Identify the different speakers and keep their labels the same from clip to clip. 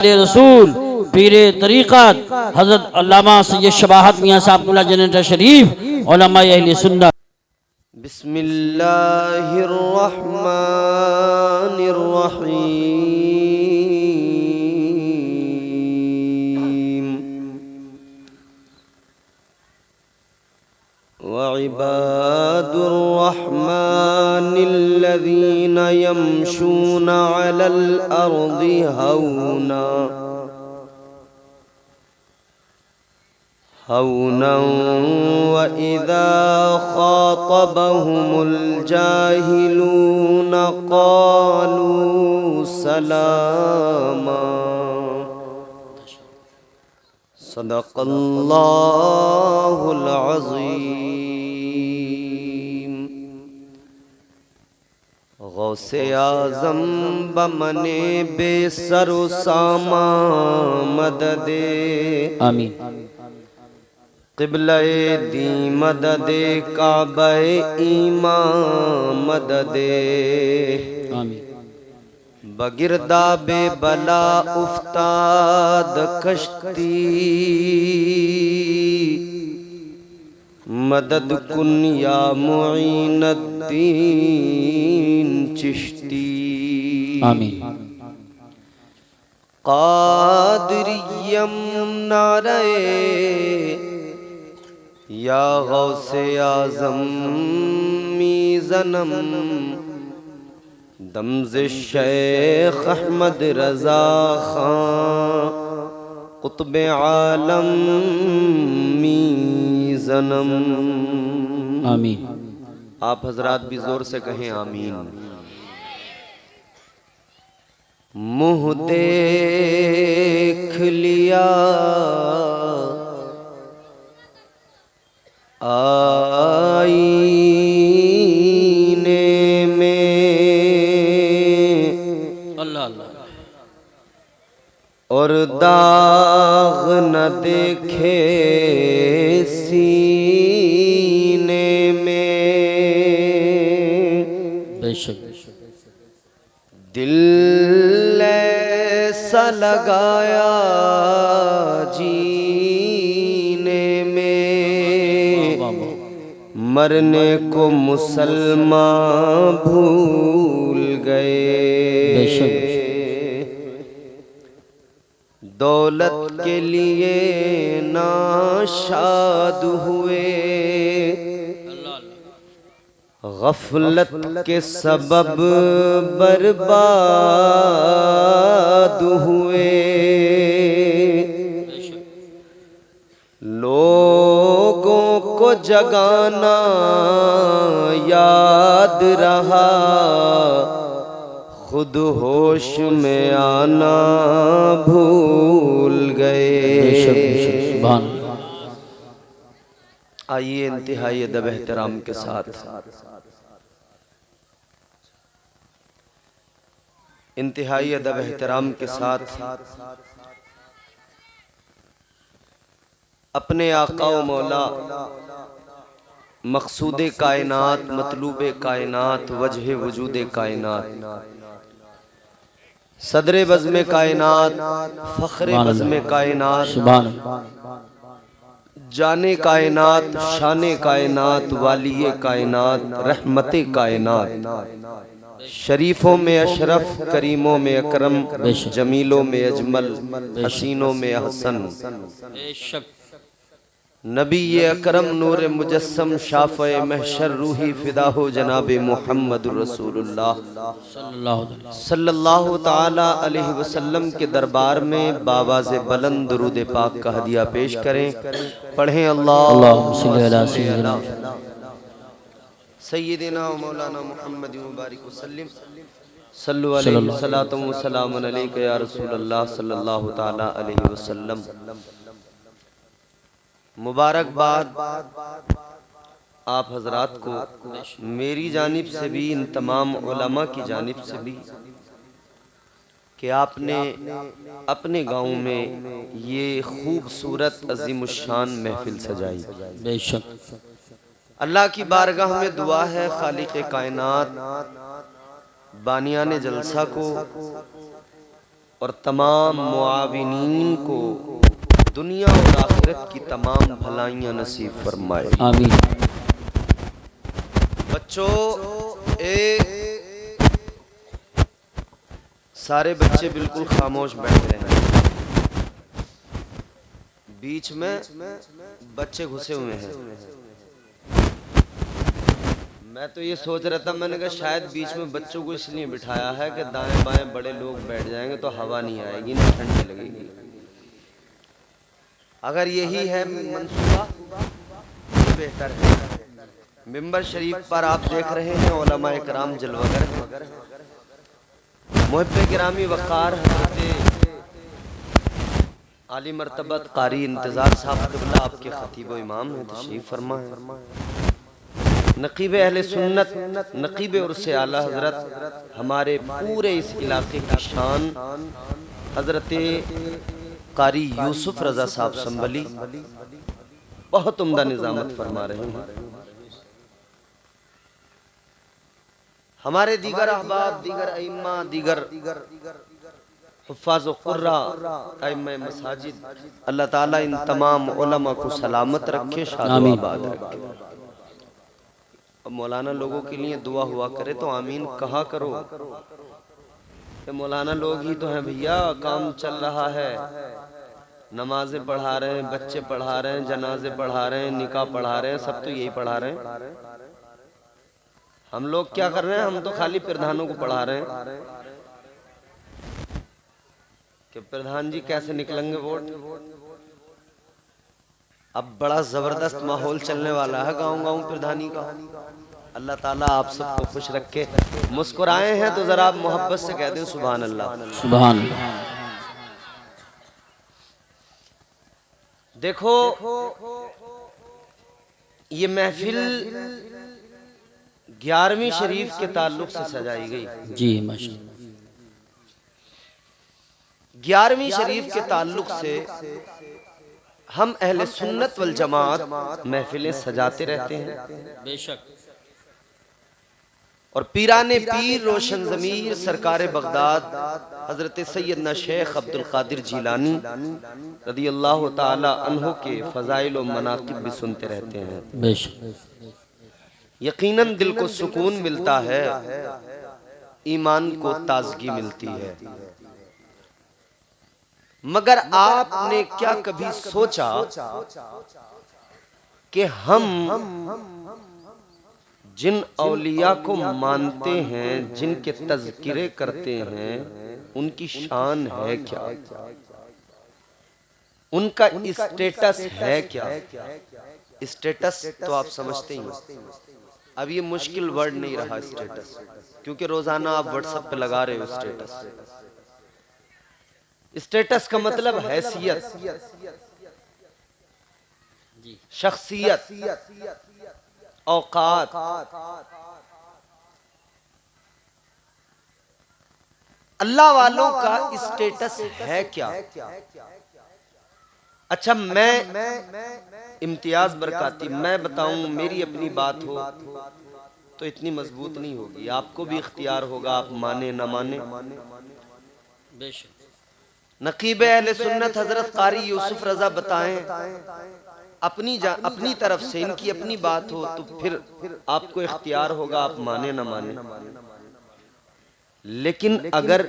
Speaker 1: रसूल पीर तरीक़त हज़रत अल्लामा सैयद शबाहत मियाँ साहब जनरेटर शरीफ उलमा अहले सुन्नत।
Speaker 2: बिस्मिल्लाहिर्रहमानिर्रहीम वइबादुर्रहमानिल्लज़ीना यमशूना अलल अर्दि हौना व इज़ा ख़ातबहुमुल जाहिलूना क़ालू सलामा। सदक़ल्लाहुल अज़ीम। गौसे आज़म बमने बेसरो सामा मददे
Speaker 1: आमीन।
Speaker 2: क़िबले दी मददे काबे ईमा मददे
Speaker 1: आमीन।
Speaker 2: बगिरदा बेबला उफ्ताद कश्ती मदद कुन या मुईनुद्दीन चिश्ती।
Speaker 1: आमीन।
Speaker 2: क़ादिरिय्यम नारे या गौसे आज़म मीज़नम दमज़े शेख अहमद रज़ा खां क़ुत्ब आलम मीज़नम।
Speaker 1: आमीन।
Speaker 2: आप हजरात भी जोर से कहें आमीन। मुँह देख लिया आईने में
Speaker 1: अल्लाह अल्लाह
Speaker 2: और दाग न देखे सीने में।
Speaker 1: बेशक
Speaker 2: दिल ऐसा लगाया जीने में मरने को मुसलमान भूल गए। दौलत के लिए नाशाद हुए गफलत के सबब बर्बाद हुए। लोगों को जगाना याद रहा खुद होश में आना भूल गए। आइए इंतहाई अदब एहतराम के साथ इंतहाई अदब एहतराम के साथ अपने आका व मौला मकसूद कायनात मतलूब कायनात वजह वजूद कायनात सदर बज़्म कायनात फ़ख्र बज़्म कायनात जाने कायनात शाने कायनात वालिये कायनात रहमते कायनात शरीफों में अशरफ करीमों में अकरम जमीलों में अजमल हसीनों में हसन नबी ये अकरम नूर मुजस्सम शाफ़े महशर रूही फिदा हो जनाब मुहम्मदुर रसूलुल्लाह सल्लल्लाहु ताला अलैहि वसल्लम के दरबार में बावाज़े बुलंद दुरूद पाक का हदिया पेश करें। पढ़ें अल्लाहुम्मा सल्ली अला सय्यिदिना व मौलाना मुहम्मद मुबारक वसल्लम सल्लु अलैहि सलातु व सलामुन अलैका या रसूलल्लाह सल्लल्लाहु ताला अलैहि वसल्लम। मुबारकबाद आप हजरात को मेरी जानिब से भी इन तमाम उलमा की जानिब से भी कि आपने अपने गांव में ये खूबसूरत अज़ीमुश्शान महफिल सजाई।
Speaker 1: बेशक
Speaker 2: अल्लाह की बारगाह में दुआ है खालिक कायनात बानियाने जलसा को और तमाम मुआविनीन को दुनिया और आखिरत की तमाम भलाइयाँ नसीब फरमाए।
Speaker 1: आमीन।
Speaker 2: बच्चों, सारे बच्चे बिल्कुल खामोश बैठ रहे हैं। बीच में बच्चे घुसे हुए हैं। मैं तो ये सोच रहा था, मैंने कहा शायद बीच में बच्चों को इसलिए बिठाया है कि दाएं बाएं बड़े लोग बैठ जाएंगे तो हवा नहीं आएगी, नहीं ठंडी लगेगी। अगर यही है मंसूबा तो बेहतर है। मिंबर शरीफ पर आप देख रहे हैं उलमा इकराम जलवागर, मुहब्बे गिरामी वक़ार आली मर्तबत कारी इंतज़ार साहब क़िबला आपके खतीब व इमाम हैं, तशरीफ़ फरमा है। नक़ीब अहले सुन्नत, नक़ीब उर्से आला हज़रत, हमारे पूरे इस इलाके की शान हज़रत कारी यूसुफ रज़ा साहब संभली बहुत उम्दा निज़ामत फरमा रहे हैं। हमारे दीगर अहबाब, दीगर अइम्मा, दीगर हुफ़्फ़ाज़ व क़ुर्रा, अइम्मा मसाजिद, अल्लाह ताला इन तमाम उलमा को सलामत रखे, शाद-ओ-आबाद रखे। अब मौलाना लोगों के लिए दुआ हुआ करे तो आमीन कहा करो। ये मौलाना लोग ही तो हैं भैया, काम चल रहा है, नमाजें पढ़ा रहे हैं, बच्चे पढ़ा रहे हैं, जनाजे पढ़ा रहे हैं, निकाह पढ़ा रहे हैं, सब तो यही पढ़ा रहे हैं। हम लोग क्या कर रहे हैं? हम तो खाली प्रधानों को पढ़ा रहे हैं कि प्रधान जी कैसे निकलेंगे वोट। अब बड़ा जबरदस्त माहौल चलने वाला है गांव-गांव प्रधानी का। अल्लाह ताला आप सबको खुश रखे। मुस्कुराए हैं तो जरा आप मोहब्बत से कह दें सुभान अल्लाह।
Speaker 1: सुभान अल्लाह।
Speaker 2: देखो, ये महफिल 11वीं शरीफ के ताल्लुक से सजाई गई।
Speaker 1: जी माशाअल्लाह।
Speaker 2: 11वीं शरीफ के ताल्लुक से हम अहले सुन्नत वल जमात महफिलें सजाते रहते हैं।
Speaker 1: बेशक।
Speaker 2: और पीराने पीर रोशन ज़मीर सरकार बगदाद हजरत सैयदना शेख अब्दुल कादिर जीलानी रदियल्लाहु ताला अन्हु के फ़ज़ाइल व मनाक़िब भी सुनते रहते हैं।
Speaker 1: बेशक।
Speaker 2: यकीनन दिल को सुकून मिलता है, ईमान को ताजगी मिलती है। मगर आपने क्या कभी सोचा कि हम जिन औलिया को मानते हैं, जिनके तज़किरे करते हैं, उनकी शान है क्या, उनका स्टेटस है क्या? स्टेटस तो आप समझते ही हैं। अब ये मुश्किल वर्ड नहीं रहा स्टेटस, क्योंकि रोजाना आप व्हाट्सएप पे लगा रहे हो स्टेटस। स्टेटस का मतलब हैसियत, शख्सियत, औकात। अल्लाह वालों का स्टेटस है क्या? अच्छा, मैं इम्तियाज बरकाती मैं बताऊं, मेरी अपनी बात हो तो इतनी मजबूत नहीं होगी। आपको भी इख्तियार होगा, आप माने न माने। नकीब अहले सुन्नत हजरत कारी यूसुफ रजा बताएं, अपनी तरफ से इनकी अपनी बात हो तो फिर आपको इख्तियार होगा, आप माने न माने। लेकिन अगर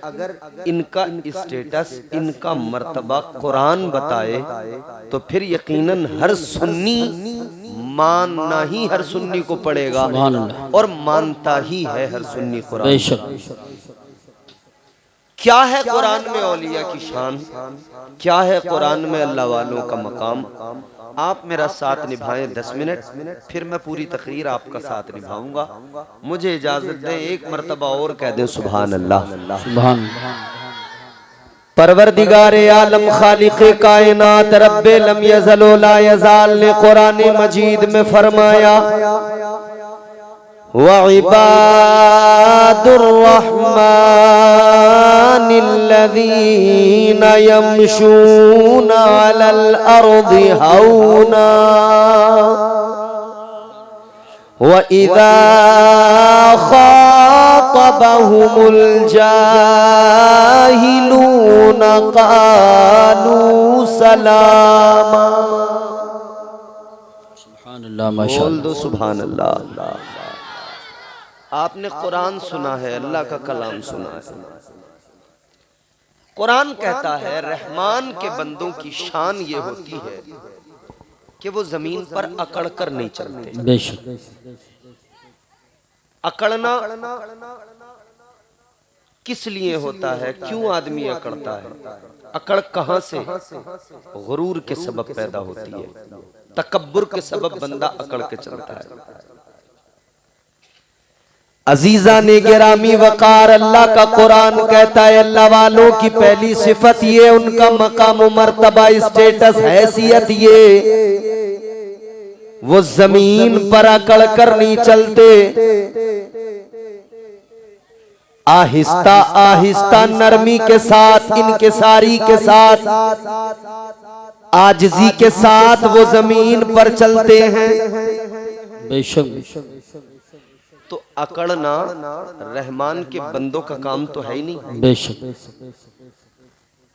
Speaker 2: इनका स्टेटस, इनका मर्तबा कुरान बताए तो फिर यकीनन हर सुन्नी मानना ही हर सुन्नी को पड़ेगा, और मानता ही है हर सुन्नी कुरान। क्या है कुरान में औलिया की शान, क्या है कुरान में अल्लाह वालों का मकाम। आप मेरा साथ निभाएं 10 मिनट, फिर मैं पूरी तकरीर आपका साथ निभाऊंगा। मुझे इजाजत दें, एक मर्तबा और कह दें सुभान अल्लाह।
Speaker 1: सुभान।
Speaker 2: परवरदिगारे आलम खालिक़े कायनात रब्बे लम यज़ल व ला यज़ाल ने कुरान मजीद में फरमाया, व इबादुर रहमानिल्लज़ीना यमशूना अलल अर्दि हौना व इज़ा ख़ातबहुमुल जाहिलून क़ालू सलामा। बोल दो सुभान अल्लाह। आपने कुरान सुना है, अल्लाह का कलाम सुना है। कुरान कहता है रहमान के बंदों की शान ये होती है कि वो जमीन पर अकड़ कर नहीं चलते।
Speaker 1: बेशक
Speaker 2: अकड़ना किस लिए होता है, क्यों आदमी अकड़ता है? अकड़ कहां से? गुरूर के सबब पैदा होती है, तकब्बुर के सबब बंदा अकड़ के चलता है। अजीजा ने गिरामी वकार, अल्लाह का कुरान कहता है अल्लाह वालों की पहली सिफत ये, उनका मकाम मर्तबा, स्टेटस, हैसियत ये, वो जमीन पर अकड़ कर नहीं चलते। आहिस्ता आहिस्ता नरमी के साथ, इनकिसारी के साथ, आजिजी के साथ वो जमीन पर चलते हैं।
Speaker 1: बेशक
Speaker 2: तो अकड़ना रहमान के बंदों का काम तो है ही नहीं।
Speaker 1: बेशक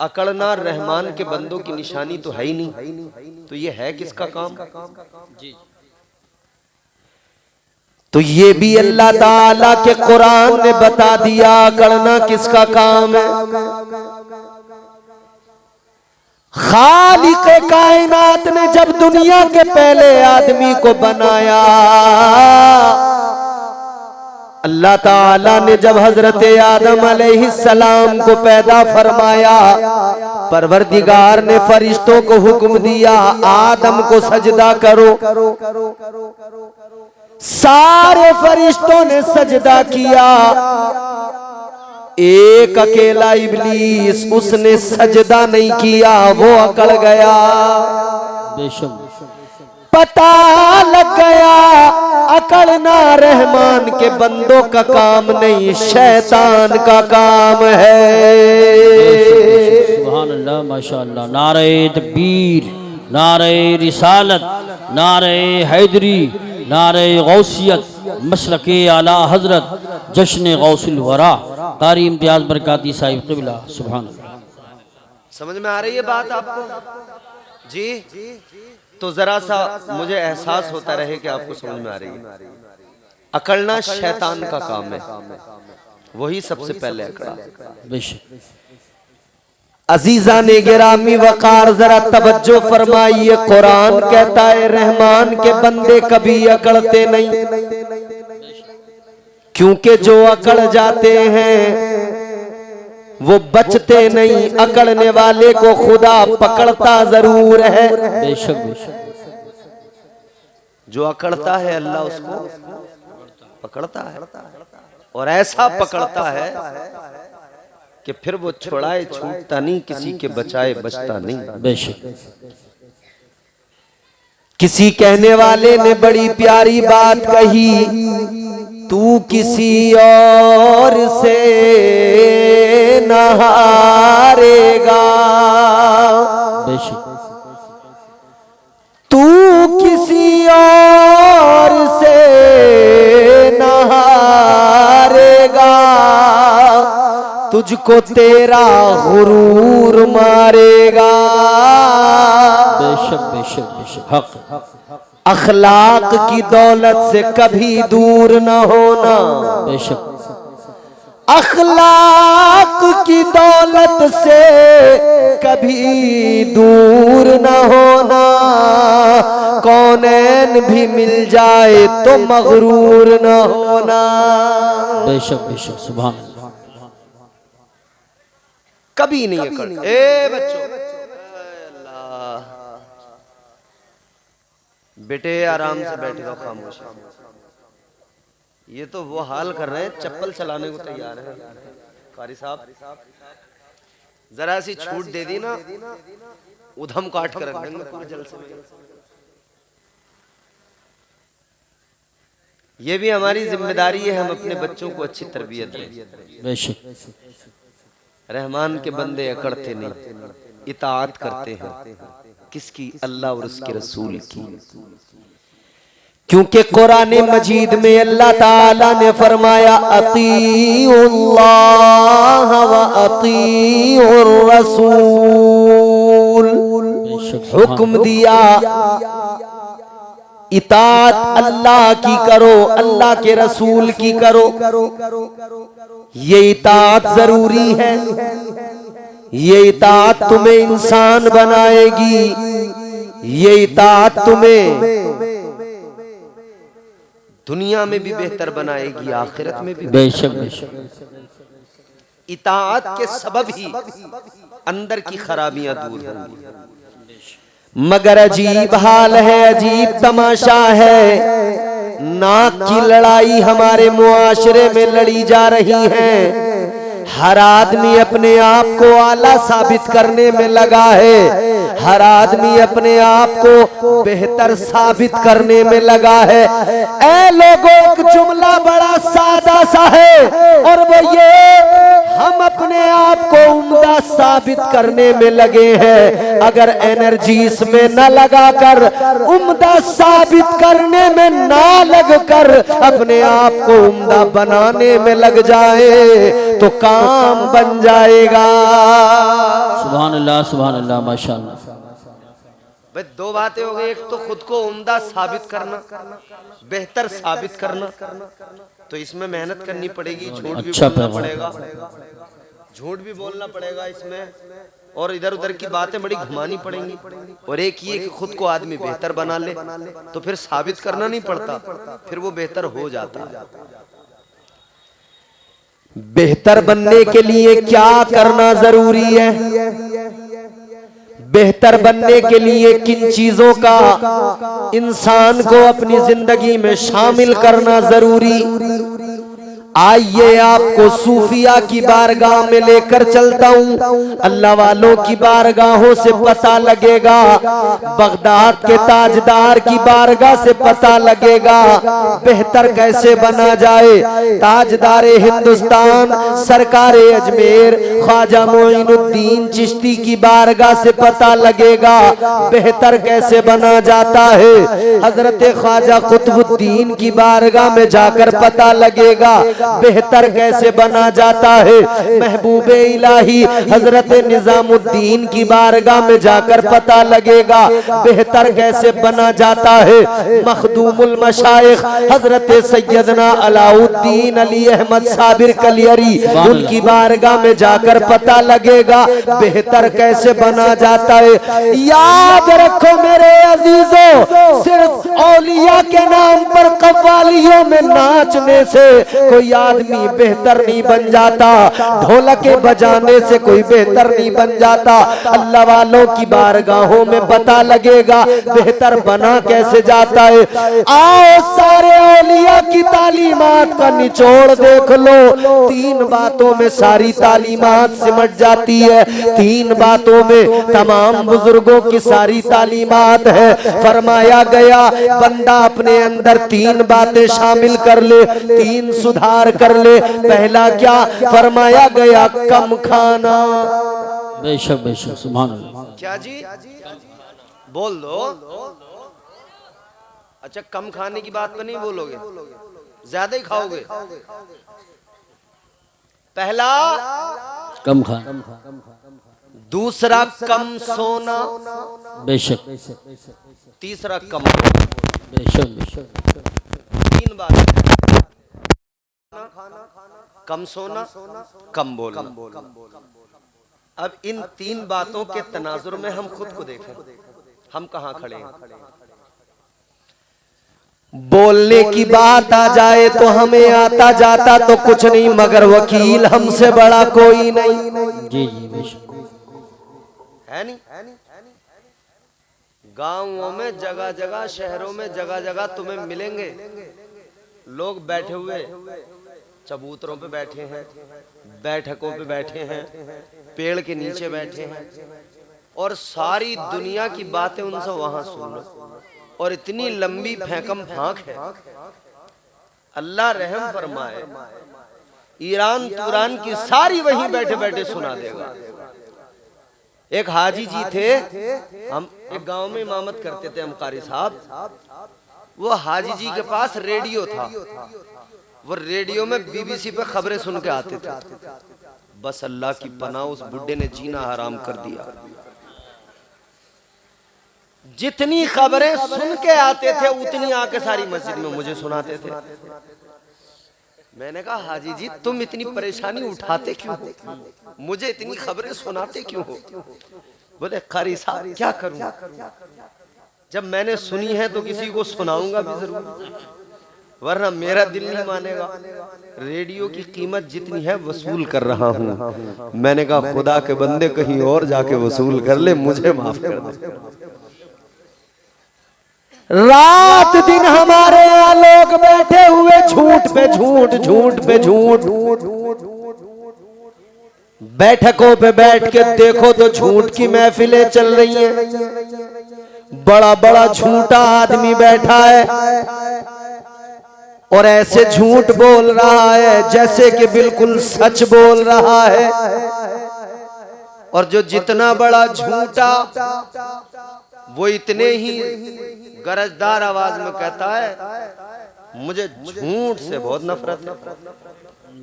Speaker 2: अकड़ना रहमान के बंदों की निशानी तो है ही नहीं। तो ये है किसका काम? तो ये भी अल्लाह ताला के कुरान ने बता दिया अकड़ना किसका काम है। खालिक कायनात ने जब दुनिया के पहले आदमी को बनाया, अल्लाह ताला ने जब हजरत आदम अलैहिस्सलाम को पैदा फरमाया, परवरदिगार ने फरिश्तों को हुक्म दिया आदम को सजदा करो। सारे फरिश्तों ने सजदा किया, एक अकेला इब्लीस, उसने सजदा नहीं किया, वो अकड़ गया।
Speaker 1: बेशक
Speaker 2: पता लग गया अकड़ना रहमान के बंदों का काम नहीं, शैतान का काम है।
Speaker 1: सुभान अल्लाह, माशाअल्लाह। नारे तकबीर, नारे रिसालत, नारे हैदरी, नारे गौसियत, मसलके आला हजरत, जश्न गौसुल वरा, कारी इम्तियाज बरकाती साहिब क़िबला। सुभान अल्लाह।
Speaker 2: समझ में आ रही है बात आपको जी? तो जरा सा मुझे एहसास होता रहे कि आपको समझ में आ रही है। अकड़ना शैतान का काम है, वही सबसे पहले अकड़ा।
Speaker 1: बेशक
Speaker 2: अजीजा ने गिरामी वकार जरा तवज्जो फरमाइए, कुरान कहता है रहमान के बंदे कभी अकड़ते नहीं, क्योंकि जो अकड़ जाते हैं वो बचते नहीं। अकड़ने वाले को खुदा पकड़ता जरूर है।
Speaker 1: बेशक बेशक
Speaker 2: जो अकड़ता है अल्लाह उसको पकड़ता है, और ऐसा पकड़ता है कि फिर वो छुड़ाए छूटता नहीं, किसी के बचाए बचता नहीं।
Speaker 1: बेशक
Speaker 2: किसी कहने वाले ने बड़ी प्यारी बात कही, तू किसी और से न हारेगा,
Speaker 1: बेशक
Speaker 2: तू किसी और से न हारेगा, तुझको तेरा गुरूर मारेगा।
Speaker 1: बेशक बेशक बेशक हक।
Speaker 2: अखलाक की दौलत से कभी दूर न होना,
Speaker 1: बेशक
Speaker 2: अखलाक की दौलत से कभी दूर न होना। कौनैन भी मिल जाए तो मगरूर न होना।
Speaker 1: बेशक बेशक सुभान अल्लाह।
Speaker 2: कभी नहीं अकड़। ए बच्चों, अल्लाह बेटे आराम से बैठ जाओ, खामोश। ये तो वो हाल कर रहे हैं, चप्पल चलाने को तैयार है। कारी साहब जरा सी छूट दे दी ना, उधम काट कर रख देंगे पूरे जलसे में। ये भी हमारी जिम्मेदारी है, हम अपने बच्चों को अच्छी तरबियत दें।
Speaker 1: बेशक
Speaker 2: रहमान के बंदे अकड़ते नहीं, इताअत करते हैं। किसकी? अल्लाह और उसके रसूल की। क्योंकि कुरान मजीद में अल्लाह ताला ने फरमाया अतीउल्लाह व अतीउर रसूल, हुक्म दिया इताअत अल्लाह की करो, अल्लाह के रसूल की करो। ये इताअत जरूरी है, ये इताअत तुम्हें इंसान बनाएगी, ये इताअत तुम्हें दुनिया में भी बेहतर बनाएगी, आखिरत में भी।
Speaker 1: बेशक
Speaker 2: इताअत के सबब ही अंदर की खराबियां दूर होंगी। मगर अजीब हाल है, अजीब तमाशा है, नाक की लड़ाई हमारे मुआशरे में लड़ी जा रही है। हर आदमी अपने आप को आला साबित करने में लगा है, हर आदमी अपने आप को बेहतर साबित करने में लगा है। ऐ लोगों, एक जुमला बड़ा सादा सा है और वो ये, हम अपने आप को उम्दा साबित करने में लगे हैं। अगर एनर्जी इसमें न लगाकर उम्दा साबित करने में ना लगकर अपने आप को उम्दा बनाने में लग जाए तो काम बन जाएगा।
Speaker 1: सुभान अल्लाह, सुभान अल्लाह, माशाअल्लाह।
Speaker 2: भाई दो बातें हो गई, एक तो खुद को उम्दा साबित करना, बेहतर साबित करना, तो इसमें मेहनत करनी पड़ेगी, झूठ भी बोलना पड़ेगा, झूठ भी बोलना पड़ेगा इसमें, और इधर उधर की बातें बड़ी घुमानी पड़ेंगी। और एक ये कि खुद को आदमी बेहतर बना ले तो फिर साबित करना नहीं पड़ता, फिर वो बेहतर हो जाता है। बेहतर बनने के लिए क्या करना जरूरी है, बेहतर बनने के लिए किन चीजों का इंसान को अपनी जिंदगी में शामिल करना जरूरी। आइए आपको सूफिया की बारगाह में लेकर चलता हूँ, अल्लाह वालों की बारगाहों से पता लगेगा, बगदाद के ताजदार की बारगाह से पता लगेगा बेहतर कैसे बना जाए। ताजदार हिंदुस्तान सरकार अजमेर ख्वाजा मोइनुद्दीन चिश्ती की बारगाह से पता लगेगा बेहतर कैसे बना जाता है। हजरत ख्वाजा कुतुबुद्दीन की बारगाह में जाकर पता लगेगा बेहतर कैसे बना जाता है। महबूबे इलाही हजरत निजामुद्दीन की बारगाह में जाकर पता लगेगा बेहतर कैसे बना जाता है। मखदूमुल मशाइख हजरत सैयदना अलाउद्दीन अली अहमद साबिर कलियरी, उनकी बारगाह में जाकर पता लगेगा बेहतर कैसे बना जाता है। याद रखो मेरे अजीजों, सिर्फ औलिया के नाम पर कव्वालियों में नाचने से कोई आदमी बेहतर नहीं बन जाता, ढोलके बजाने से कोई बेहतर नहीं बन जाता। अल्लाह वालों की बारगाहों में पता लगेगा बेहतर बना कैसे जाता है। आओ सारे औलिया की तालीमात का निचोड़ देख लो, तीन बातों में सारी तालीमात सिमट जाती है, तीन बातों में तमाम बुजुर्गों की सारी तालीमात है। फरमाया गया बंदा अपने अंदर तीन बातें शामिल कर ले, तीन सुधार कर ले। पहला क्या फरमाया गया, कम खाना।
Speaker 1: बेशक बेशक, सुभान अल्लाह।
Speaker 2: क्या जी बोल दो। अच्छा, कम खाने की बात तो नहीं बोलोगे, ज्यादा ही खाओगे। पहला
Speaker 1: कम खाना,
Speaker 2: दूसरा कम सोना,
Speaker 1: बेशक,
Speaker 2: तीसरा कम,
Speaker 1: बेशक बेशक,
Speaker 2: तीन बात, कम सोना, कम बोलना। अब इन तीन बातों के तनाजुर में हम खुद को देखें, हम कहां खड़े हैं। बोलने की बात आ जाए तो हमें आता जाता तो कुछ नहीं, मगर वकील हमसे बड़ा कोई नहीं।
Speaker 1: जी जी बेशक,
Speaker 2: है नहीं। गांवों में जगह जगह, शहरों में जगह जगह तुम्हें मिलेंगे लोग बैठे हुए, चबूतरों पे बैठे हैं, बैठकों पे बैठे हैं, पेड़ के नीचे बैठे हैं, और सारी दुनिया की बातें उनसे वहां सुन लो। और इतनी लंबी फेंकम फांक है, अल्लाह रहम फरमाए, ईरान तुरान की सारी वहीं बैठे बैठे सुना देगा। एक हाजी जी थे, हम एक गांव में इमामत करते थे, हम कारी साहब, वो हाजी जी के पास रेडियो था, वो रेडियो में बीबीसी पे खबरें सुन के आते थे। बस अल्लाह की पनाह, उस बुड्ढे ने जीना हराम कर दिया। जितनी खबरें सुन के आते थे उतनी आके सारी मस्जिद में मुझे सुनाते थे। मैंने कहा हाजी जी तुम इतनी परेशानी उठाते क्यों हो, मुझे इतनी खबरें सुनाते क्यों हो? बोले कारी साहब क्या करूं, जब मैंने सुनी है तो किसी को सुनाऊंगा भी जरूर, वरना मेरा दिल नहीं मानेगा। रेडियो की कीमत जितनी है वसूल कर रहा हूं। मैंने कहा खुदा के बंदे कहीं और जाके वसूल कर ले, मुझे माफ कर दे। रात दिन हमारे यहाँ लोग बैठे हुए झूठ पे झूठ, झूठ पे झूठ, बैठकों पे बैठ के देखो तो झूठ की महफिलें चल रही हैं। बड़ा बड़ा झूठा आदमी बैठा है और ऐसे झूठ बोल रहा है जैसे कि बिल्कुल सच बोल रहा है। और जो जितना बड़ा झूठा वो इतने ही गरजदार आवाज में कहता है मुझे झूठ से बहुत नफरत है।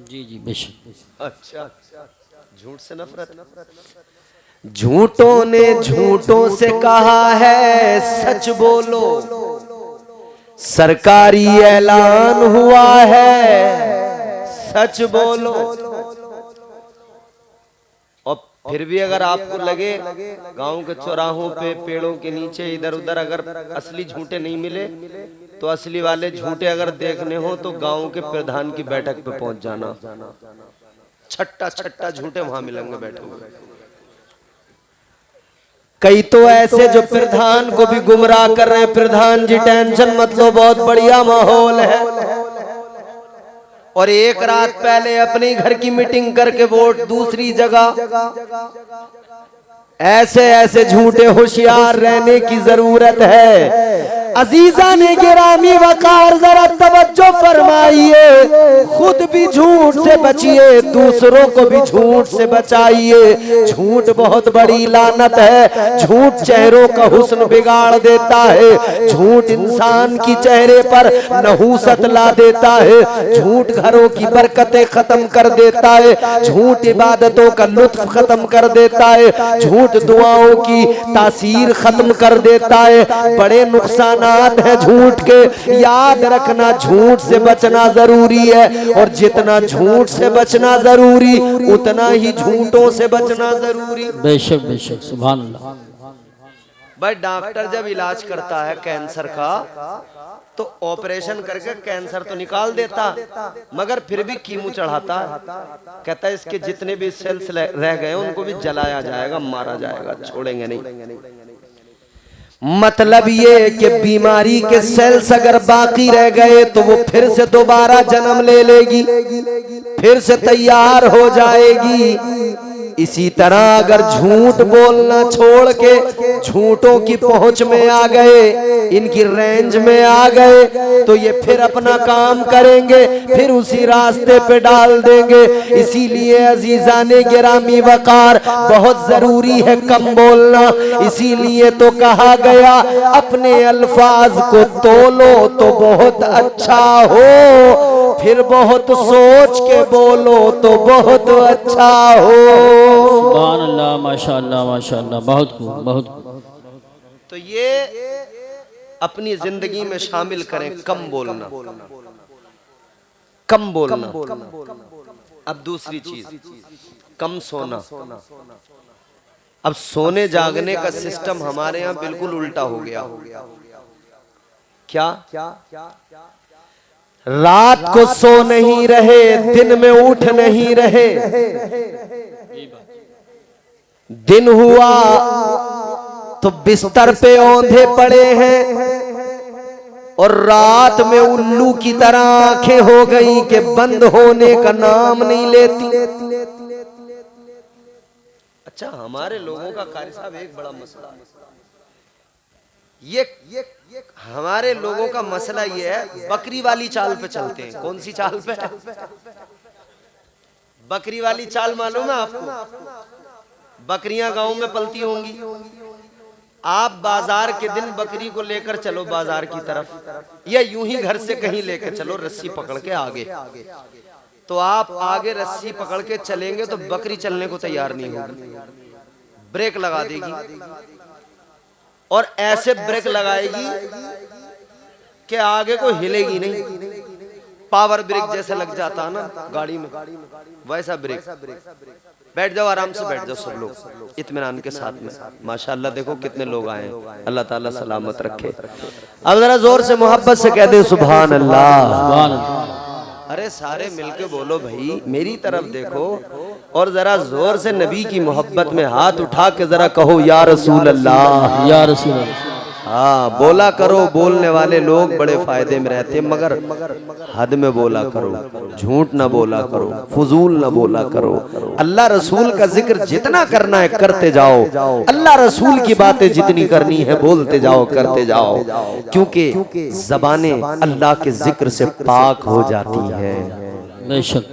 Speaker 1: जी जी बेशक।
Speaker 2: अच्छा, झूठ से नफरत। झूठों ने झूठों से कहा है सच बोलो, सरकारी ऐलान हुआ है सच बोलो। और फिर भी अगर आपको लगे गांव के चौराहों पे, पेड़ों के नीचे, इधर उधर अगर असली झूठे नहीं मिले तो असली वाले झूठे अगर देखने हो तो गांव के प्रधान की बैठक पे पहुंच जाना। छट्टा छट्टा झूठे वहां मिलेंगे बैठे हुए। कई तो ऐसे जो प्रधान को भी गुमराह कर रहे हैं। प्रधान जी टेंशन मत लो, बहुत बढ़िया माहौल है। और एक रात पहले अपने घर की मीटिंग करके वोट दूसरी जगह। ऐसे ऐसे झूठे होशियार रहने की जरूरत है। अजीजा ने गिरामी वकार जरा तवज्जो फरमाइए, खुद भी झूठ से बचिए, दूसरों को भी झूठ से बचाइए। झूठ बहुत बड़ी लानत है। झूठ चेहरों का हुस्न बिगाड़ देता है। झूठ इंसान की चेहरे पर नहूसत ला देता है। झूठ घरों की बरकतें खत्म कर देता है। झूठ इबादतों का लुत्फ खत्म कर देता है। झूठ दुआओं की तासीर खत्म कर देता है। बड़े नुकसान है झूठ के। याद रखना झूठ से बचना जरूरी है, और जितना झूठ से बचना जरूरी उतना ही झूठों से बचना जरूरी।
Speaker 1: बेशक बेशक, सुभान अल्लाह।
Speaker 2: भाई डॉक्टर जब इलाज करता है कैंसर का तो ऑपरेशन करके कैंसर तो निकाल देता, मगर फिर भी कीमो चढ़ाता है। कहता है इसके जितने भी सेल्स रह गए उनको भी जलाया जाएगा, मारा जाएगा, छोड़ेंगे नहीं। मतलब ये कि बीमारी के सेल्स अगर बाकी रह गए तो वो फिर से दोबारा जन्म ले लेगी, फिर से तैयार हो जाएगी। इसी तरह अगर झूठ बोलना छोड़ के झूठों की पहुंच में आ गए, इनकी रेंज में आ गए, तो ये फिर अपना काम करेंगे, फिर उसी रास्ते पे डाल देंगे। इसीलिए अजीजाने गिरामी वकार बहुत जरूरी है कम बोलना। इसीलिए तो कहा गया अपने अल्फाज को तोलो तो बहुत अच्छा हो, फिर बहुत सोच के बोलो तो बहुत अच्छा हो।
Speaker 1: सुभान अल्लाह, माशाअल्लाह माशाअल्लाह, बहुत खूब बहुत खूब।
Speaker 2: तो ये अपनी जिंदगी में शामिल करें, कम बोलना, कम बोलना। अब दूसरी चीज, कम सोना। अब सोने जागने का सिस्टम हमारे यहाँ बिल्कुल उल्टा हो गया। क्या? रात को सो नहीं रहे, दिन में उठ नहीं रहे। दिन हुआ तो बिस्तर पे औंधे पड़े हैं, और रात में उल्लू की तरह आंखें हो गई कि बंद होने का नाम नहीं लेती। अच्छा, हमारे लोगों का कारी साहब एक बड़ा मसला है। ये हमारे लोगों का मसला ये है, बकरी वाली चाल पे चलते हैं। कौन सी चाल पे? बकरी वाली चाल मालूम है आपको? बकरियां गांव में पलती होंगी, आप बाजार के दिन बकरी को लेकर चलो बाजार की तरफ, या यूं ही घर से कहीं लेकर चलो रस्सी पकड़ के आगे, तो आप आगे रस्सी पकड़ के चलेंगे तो बकरी चलने को तैयार नहीं होगी, ब्रेक लगा देगी और ऐसे ब्रेक लगाएगी कि आगे को हिलेगी नहीं। पावर ब्रेक जैसे लग जाता है ना गाड़ी में, वैसा ब्रेक। बैठ जाओ, आराम से बैठ जाओ सब लोग इत्मीनान के साथ में। माशाअल्लाह देखो कितने लोग आए, अल्लाह ताला सलामत रखे। अब जरा जोर से मोहब्बत से कह दे सुभान अल्लाह। अरे सारे मिलके बोलो भाई, मेरी तरफ देखो और जरा जोर से नबी की मोहब्बत में हाथ उठा के जरा कहो या रसूल अल्लाह, या रसूल अल्लाह। हाँ बोला करो, बोलने वाले लोग बड़े फायदे में रहते हैं, मगर हद में बोला करो, झूठ ना बोला करो, फजूल ना बोला करो। अल्लाह रसूल का जिक्र जितना करना है करते जाओ, अल्लाह रसूल की बातें जितनी करनी है बोलते जाओ, करते जाओ, क्योंकि ज़बानें अल्लाह के जिक्र से पाक हो जाती है। बेशक।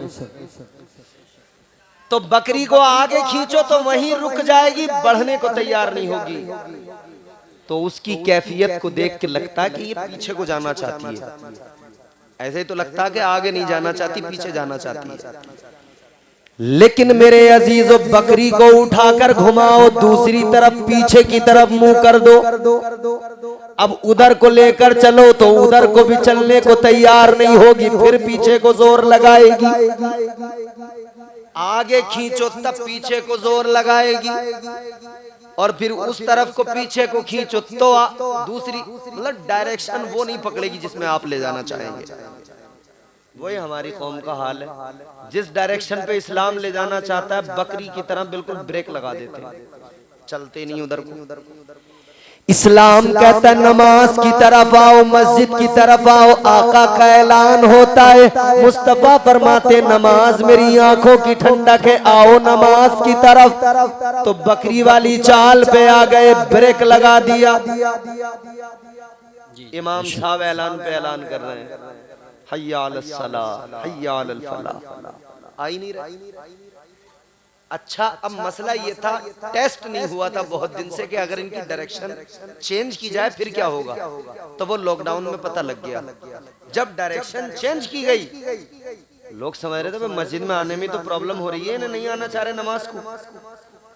Speaker 2: तो बकरी को आगे खींचो तो वहीं रुक जाएगी, बढ़ने को तैयार नहीं होगी। तो उसकी कैफियत को देख के लगता है कि ये पीछे को जाना चाहती है, ऐसे ही तो लगता है कि आगे नहीं जाना चाहती, पीछे जाना चाहती है। लेकिन मेरे अजीजों, बकरी को उठाकर घुमाओ दूसरी तरफ, पीछे की तरफ मुंह कर दो। अब उधर को लेकर चलो तो उधर को भी चलने को तैयार नहीं होगी, फिर पीछे को जोर लगाएगी। आगे खींचो तब पीछे को जोर लगाएगी, और फिर उस तरफ को पीछे को खींचो तो दूसरी मतलब डायरेक्शन वो नहीं पकड़ेगी जिसमें आप ले जाना चाहेंगे। वही हमारी कौम का हाल है, जिस डायरेक्शन पे इस्लाम ले जाना चाहता है बकरी की तरह बिल्कुल ब्रेक लगा देते हैं, चलते नहीं उधर को। इस्लाम कहता नमाज की तरफ आओ, मस्जिद की तरफ आओ, आका का ऐलान होता है, मुस्तफा फरमाते नमाज मेरी आंखों की ठंडक है, आओ नमाज की तरफ। तो बकरी वाली चाल पे आ गए, ब्रेक लगा दिया। इमाम साहब ऐलान पे ऐलान कर रहे हैं, हय्या अलस सलाह हय्या अलल फलाह, आई नहीं रही। अच्छा, अब मसला ये था, टेस्ट नहीं हुआ था बहुत दिन से कि अगर इनकी डायरेक्शन चेंज की जाए फिर क्या होगा, तो वो लॉकडाउन में पता लग गया। जब डायरेक्शन चेंज की गई, लोग समझ रहे थे मस्जिद में आने में तो प्रॉब्लम हो रही है, इन्हें नहीं आना चाह रहे नमाज को,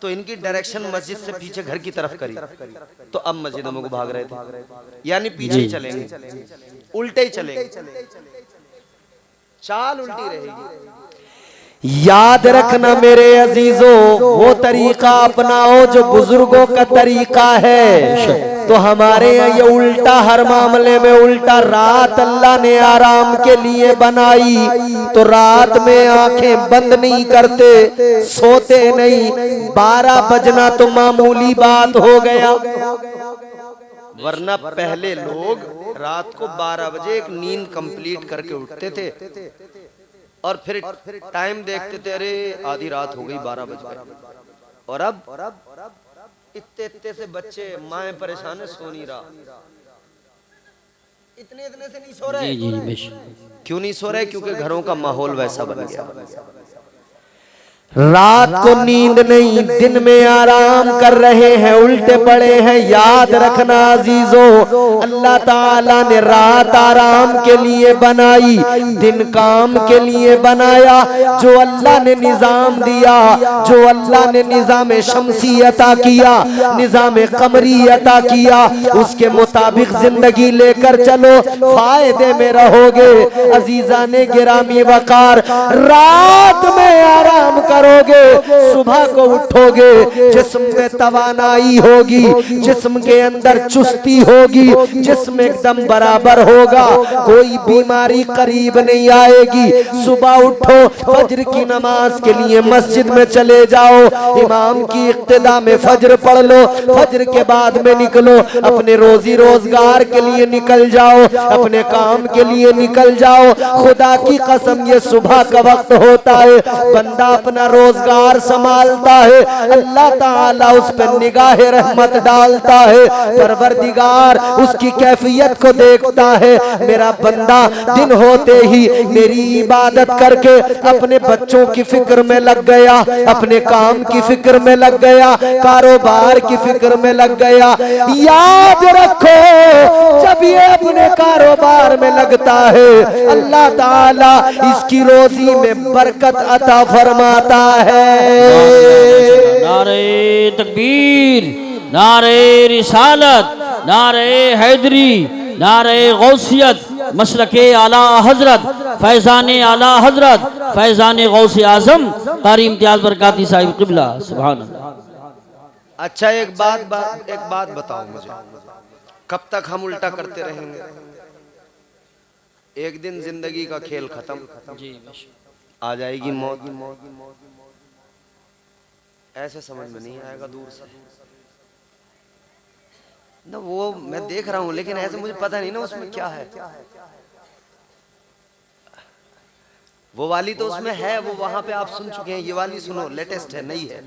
Speaker 2: तो इनकी डायरेक्शन मस्जिद से पीछे घर की तरफ करी, तो अब मस्जिदों में भाग रहे थे, यानी पीछे ही चलेंगे, उल्टे ही चलेंगे, चाल उल्टी रहेगी। याद रखना मेरे अजीजों, वो तरीका अपनाओ जो बुजुर्गों का तरीका है। तो हमारे यहाँ ये उल्टा, हर मामले में उल्टा। रात अल्लाह ने आराम के लिए बनाई, तो रात में आंखें बंद नहीं करते, सोते नहीं। 12 बजना तो मामूली बात हो गया, वरना पहले लोग रात को 12 बजे एक नींद कंप्लीट करके उठते थे और फिर टाइम देखते थे, अरे आधी रात हो गई, 12 बज गए। और अब इतने इतने से बच्चे, माएं परेशान है, सो नहीं रहा, इतने इतने से नहीं सो रहे। क्यों नहीं सो रहे? क्योंकि घरों का माहौल वैसा बन गया। रात को नींद नहीं, दिन में आराम कर रहे हैं, उल्टे पड़े हैं। याद रखना अजीजों, अल्लाह ताला ने रात आराम के लिए बनाई, दिन काम के लिए बनाया। जो अल्लाह ने निजाम दिया, जो अल्लाह ने निजाम शमसी अता किया, निजाम कमरी अता किया, उसके मुताबिक जिंदगी लेकर चलो, फायदे में रहोगे। अजीजा ने गिरामी वकार, रात में आराम करोगे, सुबह को उठोगे, जिस्म में तवानाई होगी, जिस्म के अंदर चुस्ती होगी, जिस्म एकदम बराबर होगा, कोई बीमारी करीब नहीं आएगी। सुबह उठो, फज्र की नमाज के लिए मस्जिद में चले जाओ, इमाम की इक्तिदा में फज्र पढ़ लो, फज्र के बाद में निकलो, अपने रोजी रोजगार के लिए निकल जाओ, अपने काम के लिए निकल जाओ। खुदा की कसम, ये सुबह का वक्त होता है, बंदा अपना अपना रोजगार संभालता है, अल्लाह ताला उस पर निगाह रहमत डालता है। परवरदिगार उसकी कैफियत को देखता है। मेरा बंदा दिन होते ही मेरी इबादत करके अपने बच्चों की फिक्र में लग गया, अपने काम की फिक्र में लग गया, कारोबार की फिक्र में लग गया। याद रखो, जब ये अपने कारोबार में लगता है, अल्लाह ताला इसकी रोजी में बरकत अता फरमाता है।
Speaker 1: नारे तकबीर, नारे रिसालत, नारे हैदरी, नारे गौसियत, मसलके आला हजरत, फैजान आला हजरत, फैजान गौसे आजम कारी इम्तियाज बरकाती साहिब क़िबला। सुभान अल्लाह।
Speaker 2: अच्छा, एक बात बताओ मुझे, कब तक हम उल्टा करते रहेंगे? एक दिन जिंदगी का खेल खत्म, आ जाएगी मौत। ऐसे समझ में नहीं आएगा दूर से ना, वो मैं देख रहा हूं, लेकिन ऐसे मुझे पता नहीं ना उसमें क्या है। वो वाली तो उसमें है, वो वहां पे आप सुन चुके हैं। ये वाली सुनो, लेटेस्ट है, नई है।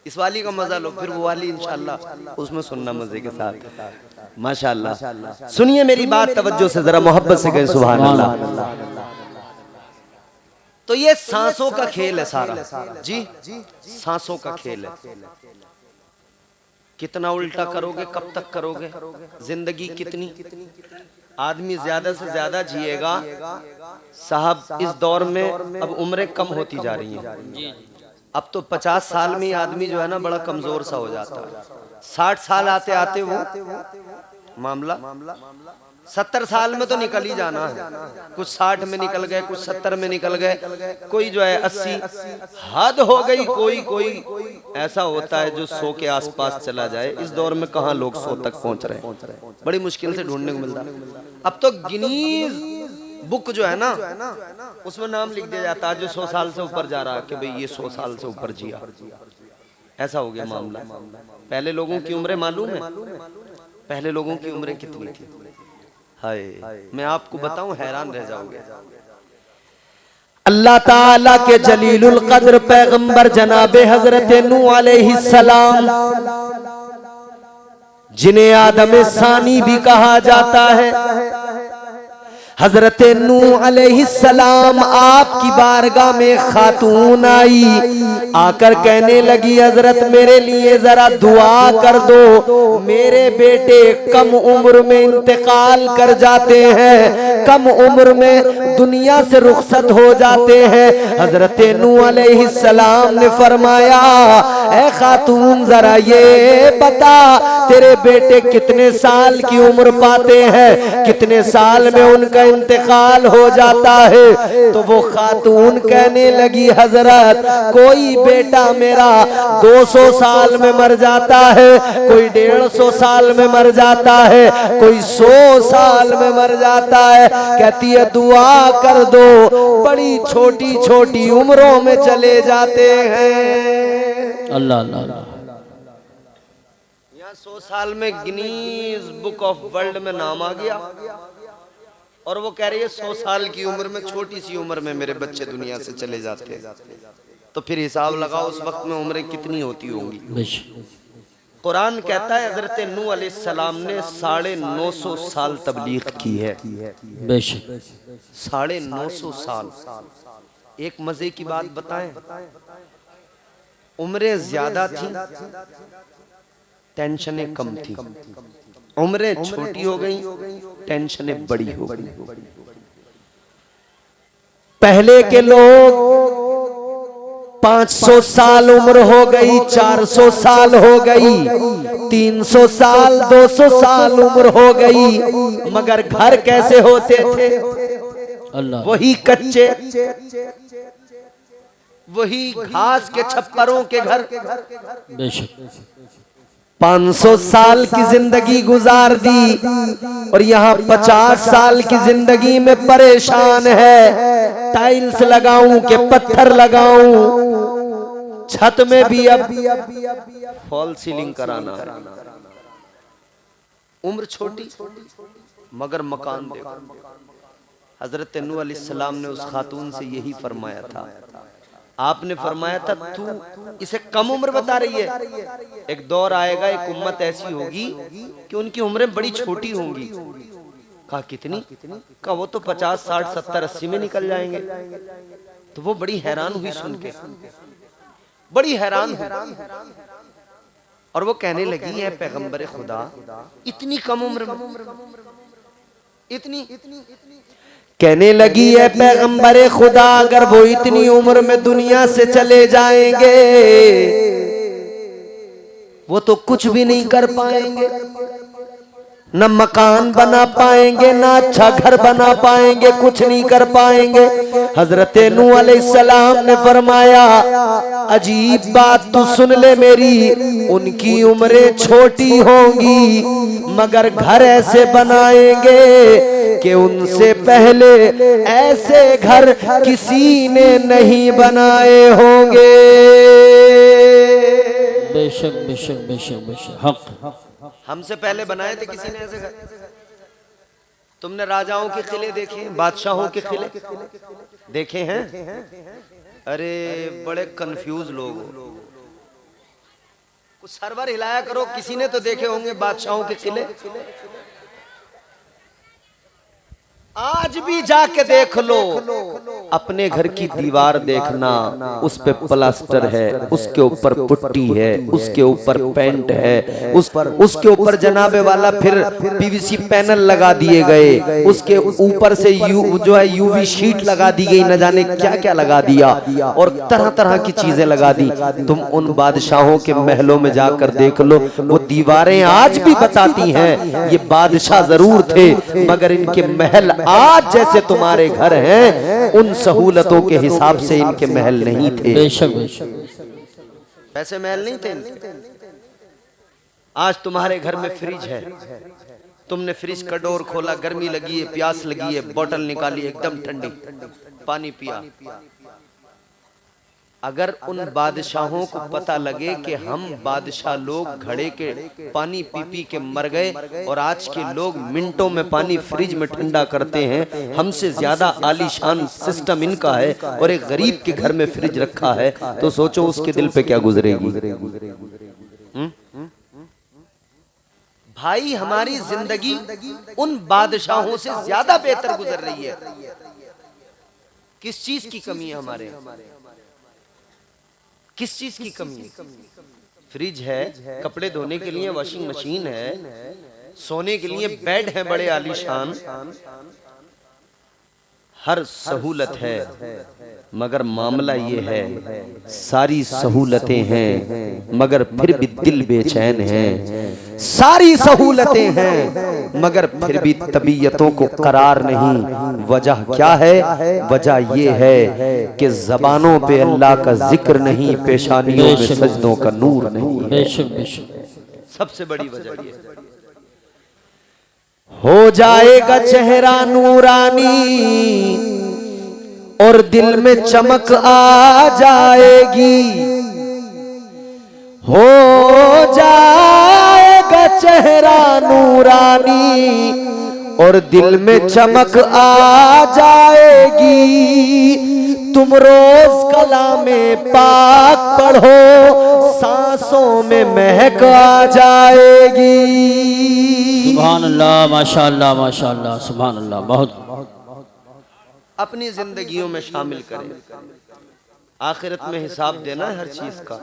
Speaker 2: इस वाली का मजा लो, फिर वो वाली इंशाल्लाह उसमें सुनना मजे के साथ। माशाल्लाह, सुनिए मेरी बात तवज्जो से, जरा मोहब्बत से कहें सुभान अल्लाह। तो ये सांसों का खेल है सारा जी, सांसों का खेल है। कितना उल्टा करोगे, कब तक करोगे? जिंदगी कितनी, आदमी ज्यादा से ज्यादा जिएगा साहब। इस दौर में अब उम्रें कम होती जा रही हैं। अब तो 50 साल में आदमी जो है ना बड़ा कमजोर सा हो जाता है। 60 साल आते आते वो मामला, 70 साल में तो निकल ही जाना है। कुछ 60 में निकल गए, कुछ 70 में निकल गए, कोई जो है 80, हद हो गई। कोई ऐसा होता है जो 100 के आसपास चला जाए। इस दौर में कहाँ लोग 100 तक पहुंच रहे हैं, बड़ी मुश्किल से ढूंढने को मिलता है। अब तो गिनीज बुक जो है ना, उसमें नाम लिख दिया जाता है जो 100 साल से ऊपर जा रहा है कि भाई ये 100 साल से ऊपर जिया। ऐसा हो गया मामला। पहले लोगों की उम्रें मालूम है? पहले लोगों की उम्रें कितनी थी? हाय, मैं आपको बताऊं, हैरान रह जाओगे। अल्लाह ताला के जलीलुल कद्र पैगंबर जनाबे हजरत नूह अलैहिस्सलाम, जिन्हें आदम सानी भी कहा जाता है, हजरत नूह अलैहिस्सलाम आपकी बारगाह में खातून आई, आकर कहने लगी, हजरत मेरे लिए जरा दुआ कर दो, मेरे बेटे कम उम्र में इंतकाल कर जाते हैं, कम उम्र में दुनिया से रुखसत हो जाते हैं। हजरत नूह अलैहिस्सलाम ने फरमाया, ऐ खातून जरा ये बता, तेरे बेटे कितने साल की उम्र पाते हैं, कितने साल में उनका इंतकाल हो जाता है? तो वो खातून कहने लगी, हजरत कोई बेटा मेरा 200 साल में मर जाता है, कोई 150 साल में मर जाता है, कोई 100 साल में मर जाता है। कहती है दुआ कर दो, बड़ी छोटी छोटी उम्रों में चले जाते हैं।
Speaker 1: अल्लाह अल्लाह।
Speaker 2: 100 साल में गिनीज बुक ऑफ वर्ल्ड में नाम आ गया, और वो कह रही है 100 साल की उम्र में, छोटी सी उम्र में मेरे बच्चे दुनिया से चले जाते हैं। तो फिर हिसाब लगाओ उस वक्त में उम्रें कितनी होती होंगी। कुरान कहता है हजरत नूह अलैहिस्सलाम ने 950 साल तबलीग की है।
Speaker 1: बेशक
Speaker 2: 950 साल। एक मजे की बात बताएं, उम्रें ज्यादा थी, टेंशनें कम थी। उम्रें छोटी हो गई, टेंशनें बड़ी हो गई। पहले के लोग 500 साल उम्र हो गई, 400 साल हो गई, 300 साल 200 साल उम्र हो गई, मगर घर कैसे होते थे?
Speaker 1: अल्लाह,
Speaker 2: वही कच्चे, वही घास के छप्परों के घर।
Speaker 1: बेशक
Speaker 2: 500 साल की जिंदगी गुजार दी, और यहाँ 50 साल की जिंदगी में परेशान है। टाइल्स लगाऊं कि पत्थर लगाऊं, छत में भी अब फॉल सीलिंग कराना है। उम्र छोटी मगर मकान देखो। हजरत नूह अलैहिस्सलाम ने उस खातून से यही फरमाया था, आपने फरमाया था तू इसे कम उम्र बता रही है, एक दौर आएगा, एक उम्मत ऐसी होगी कि उनकी उम्रें बड़ी छोटी होंगी। कहा कितनी? कहा वो तो 50, 60, 70, 80 में निकल जाएंगे। तो वो बड़ी हैरान हुई सुन के, बड़ी हैरान हुई, और वो कहने लगी है पैगंबर खुदा इतनी कम उम्र में, इतनी कहने लगी है पैगंबर खुदा अगर वो इतनी उम्र में दुनिया से चले जाएंगे वो तो कुछ भी नहीं कर पाएंगे, न मकान बना पाएंगे, न अच्छा घर बना पाएंगे, कुछ नहीं कर पाएंगे। हजरत नूह अलैहिस्सलाम ने फरमाया अजीब बात तू सुन ले मेरी, उनकी उम्रें छोटी होंगी मगर घर ऐसे बनाएंगे कि उनसे पहले ऐसे घर किसी ने नहीं बनाए होंगे।
Speaker 1: बेशक बेशक बेशक बेशक हक।
Speaker 2: हमसे पहले बनाए थे किसी ने ऐसे घर? तुमने राजाओं के किले देखे, बादशाहों के किले देखे हैं? अरे बड़े कंफ्यूज लोग हो, कुछ सरवर हिलाया करो, किसी ने तो देखे होंगे बादशाहों के किले। आज भी जाके देख लो, अपने घर की दीवार देखना, उस पे प्लास्टर है, उसके ऊपर पुट्टी है, उसके ऊपर पेंट है, उसके ऊपर जनाबे वाला फिर पीवीसी पैनल लगा दिए गए, उसके ऊपर से जो है यूवी शीट लगा दी गई, न जाने क्या क्या लगा दिया, और तरह तरह की चीजें लगा दी। तुम उन बादशाहों के महलों में जाकर देख लो, वो दीवारें आज भी बताती हैं ये बादशाह जरूर थे मगर इनके महल आज जैसे तुम्हारे घर हैं उन सहूलतों के हिसाब से इनके महल नहीं थे।
Speaker 1: बेशक
Speaker 2: वैसे महल नहीं थे। आज तुम्हारे घर में फ्रिज है, तुमने फ्रिज का डोर खोला, गर्मी लगी है, प्यास लगी है, बोतल निकाली, एकदम ठंडी पानी पिया। अगर उन बादशाहों को पता लगे कि हम बादशाह लोग घड़े के पानी पी पी के मर गए और आज के लोग मिनटों में पानी फ्रिज में ठंडा करते हैं, हमसे ज्यादा आलीशान सिस्टम इनका है और एक गरीब के घर में फ्रिज रखा है, तो सोचो उसके दिल पे क्या गुजरेगी। भाई हमारी जिंदगी उन बादशाहों से ज्यादा बेहतर गुजर रही है। किस चीज की कमी है हमारे? किस चीज की कमी है? फ्रिज है, कपड़े धोने के लिए वॉशिंग मशीन है, सोने के लिए बेड है बड़े आलीशान, हर सहूलत है, मगर मामला ये है सारी सहूलतें हैं मगर फिर भी दिल बेचैन है, सारी सहूलतें हैं मगर फिर भी तबीयतों को करार नहीं। वजह क्या है? वजह ये है कि जबानों पे अल्लाह का जिक्र नहीं, पेशानियों में सजदों का नूर नहीं।
Speaker 1: बेशक बेशक
Speaker 2: सबसे बड़ी वजह ये हो जाएगा चेहरा नूरानी और दिल में चमक आ जाएगी, हो जाएगा चेहरा नूरानी और दिल में चमक आ जाएगी। तुम रोज कलामे पाक पढ़ो, सांसों में महक आ जाएगी।
Speaker 1: सुभान अल्लाह, माशाअल्लाह माशाअल्लाह, सुभान अल्लाह। बहुत
Speaker 2: अपनी जिंदगियों में शामिल करें, आखिरत में हिसाब देना है हर चीज का।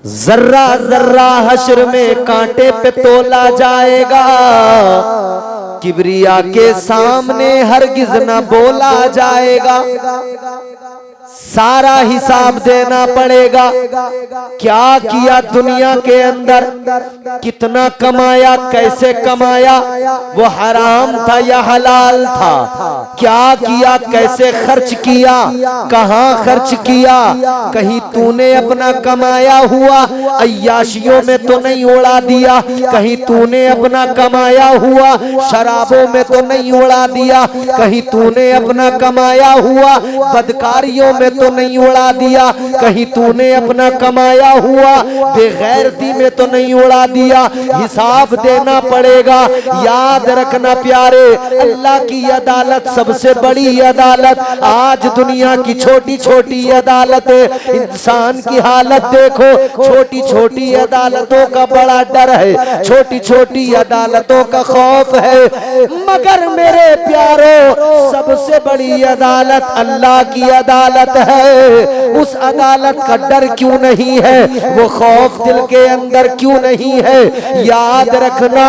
Speaker 2: जर्रा जर्रा हश्र में कांटे पे तोला जाएगा, किबरिया के सामने हरगिज न बोला जाएगा। सारा हिसाब देना पड़ेगा, क्या किया दुनिया के अंदर, कितना कमाया, कैसे कमाया, वो हराम था या हलाल था, क्या किया, कैसे खर्च किया, कहाँ खर्च किया, कहीं तूने अपना कमाया हुआ अय्याशियों में तो नहीं उड़ा दिया, कहीं तूने अपना कमाया हुआ शराबों में तो नहीं उड़ा दिया, कहीं तूने अपना कमाया हुआ बदकारियों में
Speaker 3: तो नहीं उड़ा दिया, कहीं तूने अपना कमाया हुआ बेगैरती में तो नहीं उड़ा दिया, हिसाब देना पड़ेगा। याद रखना प्यारे, अल्लाह की अदालत सबसे बड़ी अदालत। आज दुनिया की छोटी छोटी अदालतें, इंसान की हालत देखो, छोटी छोटी अदालतों का बड़ा डर है, छोटी छोटी अदालतों का खौफ है। मगर मेरे प्यारो, सबसे बड़ी अदालत अल्लाह की अदालत है। उस अदालत का डर क्यों नहीं है, वो खौफ दिल के अंदर क्यों नहीं है? याद रखना,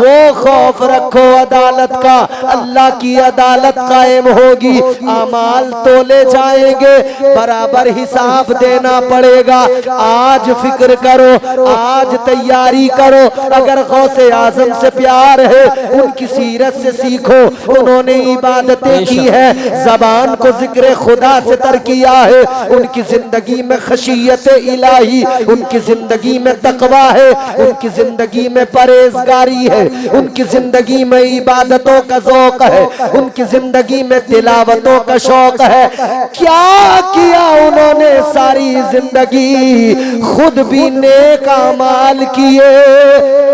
Speaker 3: वो खौफ रखो अदालत का। अल्लाह की अदालत कायम होगी, अमाल तोले जाएंगे, बराबर हिसाब देना पड़ेगा। आज फिक्र करो, आज तैयारी करो। अगर गौसे आजम से प्यार है, उनकी सीरत से सीखो, उन्होंने इबादतें की है, जबान को जिक्र खुदा से तर किया है, उनकी जिंदगी में खशियत इलाही, उनकी जिंदगी में तकवा है, उनकी जिंदगी में परहेजगारी है, उनकी जिंदगी में इबादतों का ज़ौक़ है, उनकी जिंदगी में तिलावतों का शौक है। क्या किया उन्होंने सारी जिंदगी? खुद भी नेक अमाल किए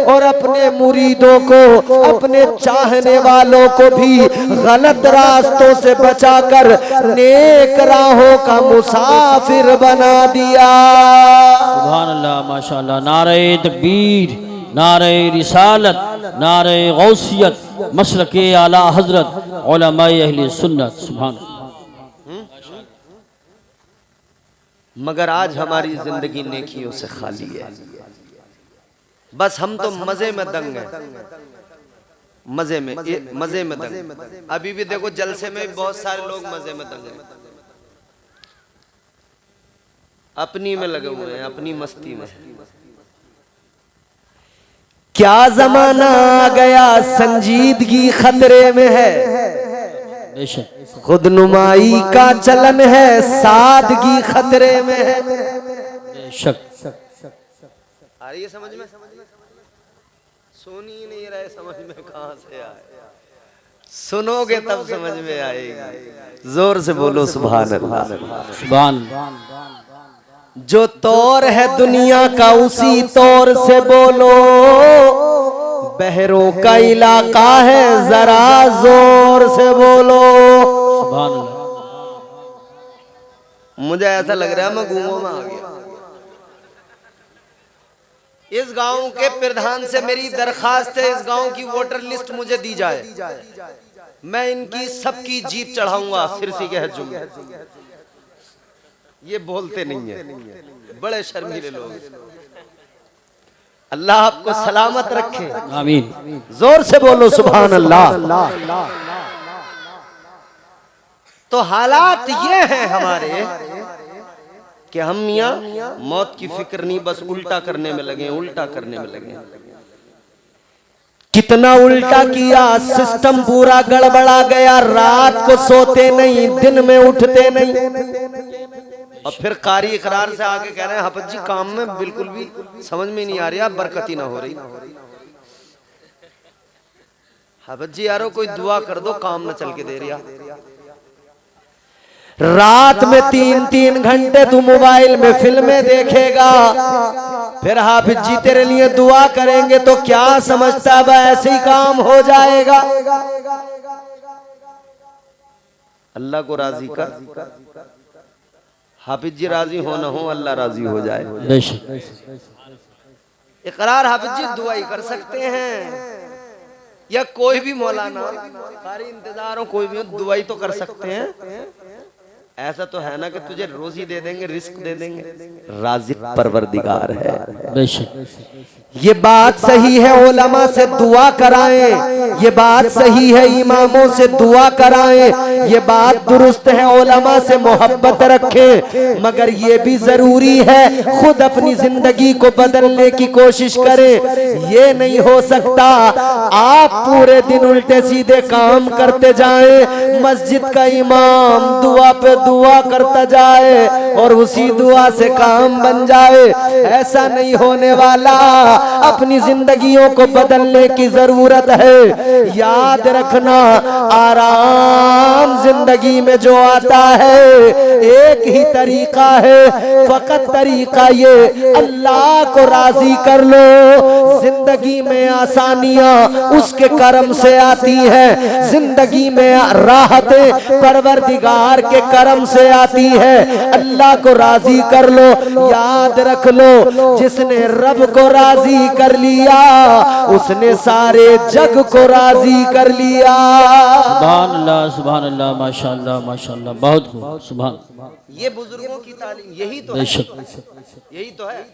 Speaker 3: और अपने मुरीदों को, अपने चाहने वालों को भी गलत रास्तों से बचाकर नेक राहों का मुसाफिर बना दिया।
Speaker 1: सुभान अल्लाह, माशाअल्लाह। नारे तकबीर, नारे रिसालत, नारे गौसियत, मसलके आला हजरत, उलमाए अहले सुन्नत। सुभान।
Speaker 2: मगर आज हमारी जिंदगी नेकियों से खाली है। बस हम तो मजे में दंग हैं, मजे में दंग। अभी भी देखो जलसे में बहुत सारे लोग मजे में दंग हैं, अपनी में लगे हुए हैं, अपनी मस्ती में।
Speaker 3: क्या जमाना आ गया, संजीदगी खतरे में है, खुद नुमाई का चलन है, सादगी खतरे में है।
Speaker 1: शक
Speaker 2: आ रही है समझ में? सुन ही नहीं रहे, समझ में कहां से आए? सुनोगे तब समझ में आएगी। जोर से बोलो सुभान अल्लाह।
Speaker 1: सुभान।
Speaker 3: जो तौर है दुनिया का उसी तौर से बोलो, बहरों का इलाका है जरा जोर से बोलो।
Speaker 1: सुभान अल्लाह।
Speaker 2: मुझे ऐसा लग रहा है मैं गूंगों में आ गया। इस गांव के प्रधान से मेरी दरखास्त है, इस गांव की वोटर लिस्ट मुझे दी जाए, मैं इनकी सबकी जीप चढ़ाऊंगा सिरसी के हज्जुम में। ये बोलते नहीं है, बड़े शर्मीले लोग। अल्लाह आपको सलामत रखे,
Speaker 1: आमीन।
Speaker 3: जोर से बोलो सुभान अल्लाह।
Speaker 2: तो हालात ये हैं हमारे कि हम मियां मौत की फिक्र नहीं, बस उल्टा करने में लगे, उल्टा करने में लगे।
Speaker 3: कितना उल्टा किया, सिस्टम पूरा गड़बड़ा गया। रात को सोते नहीं, दिन में उठते नहीं।
Speaker 2: और फिर कारी इकरार से आके कह रहे हैं हाफिज जी काम में बिल्कुल भी समझ में नहीं आ रही, बरकती ना हो रही। हाफिज जी यारो कोई दुआ कर दो, काम न चल के दे रिया।
Speaker 3: रात में 3-3 घंटे तू मोबाइल में फिल्में देखेगा, फिर हाफिज जी तेरे लिए दुआ करेंगे तो क्या समझता है ऐसे ही काम हो जाएगा।
Speaker 2: अल्लाह को राजी कर, हाफिज जी राजी हो ना हो, अल्लाह राजी हो जाए। इकरार हाफिज जी दुआ ही कर सकते हैं, या कोई भी मौलाना कारी इंतजार हो, कोई भी दुआ ही तो कर सकते हैं। ऐसा तो है ना कि तुझे रोजी दे देंगे, रिस्क दे देंगे। राज़िक परवरदिगार है।
Speaker 3: ये बात सही है, उलमा से दुआ कराएं, ये बात सही है, इमामों से दुआ कराएं, ये बात दुरुस्त है, उलमा से मोहब्बत रखें। मगर ये भी जरूरी है खुद अपनी जिंदगी को बदलने की कोशिश करें। ये नहीं हो सकता आप पूरे दिन उल्टे सीधे काम करते जाएं, मस्जिद का इमाम दुआ पे दुआ करता जाए और उसी दुआ से काम बन जाए। ऐसा नहीं होने वाला। अपनी जिंदगियों को बदलने की जरूरत है। याद रखना आराम जिंदगी में जो आता है एक ही तरीका है, फकत तरीका ये अल्लाह को राजी कर लो। जिंदगी में आसानियां उसके करम से आती है, जिंदगी में राहतें परवरदिगार के करम से आती है। अल्लाह को राजी कर लो। याद रख लो, जिसने रब को राजी कर लिया उसने सारे जग को राजी कर लिया।
Speaker 1: सुभान अल्लाह, माशाअल्लाह माशाअल्लाह, बहुत खूब, सुभान।
Speaker 2: ये बुजुर्गों की तालीम यही तो है, यही तो है।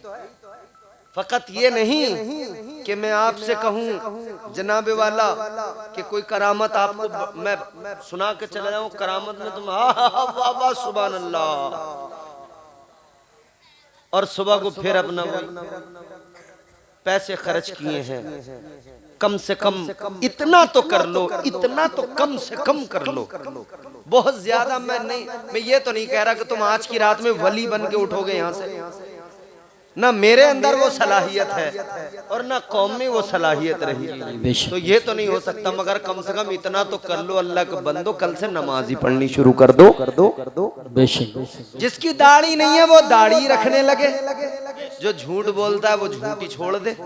Speaker 2: फकत ये नहीं कि मैं आपसे कहूँ जनाबे वाला कि कोई करामत आपको मैं सुना के चला जाऊं, करामत में तुम वाह वाह सुभान अल्लाह, और सुबह को फिर अपना पैसे खर्च किए हैं। कम से कम इतना तो कर लो, इतना तो कम से कम कर लो। बहुत ज्यादा मैं ये तो नहीं कह रहा कि तुम आज की रात में वली बन के उठोगे यहाँ से, ना मेरे अंदर वो सलाहियत है और ना कौम में वो सलाहियत रही, तो ये तो नहीं हो सकता। मगर कम से कम इतना तो कर लो, अल्लाह के बंदो कल से नमाज ही पढ़नी शुरू कर दो, कर दो, कर दो। जिसकी दाढ़ी नहीं है वो दाढ़ी रखने लगे, जो झूठ बोलता है वो झूठ ही छोड़ दे।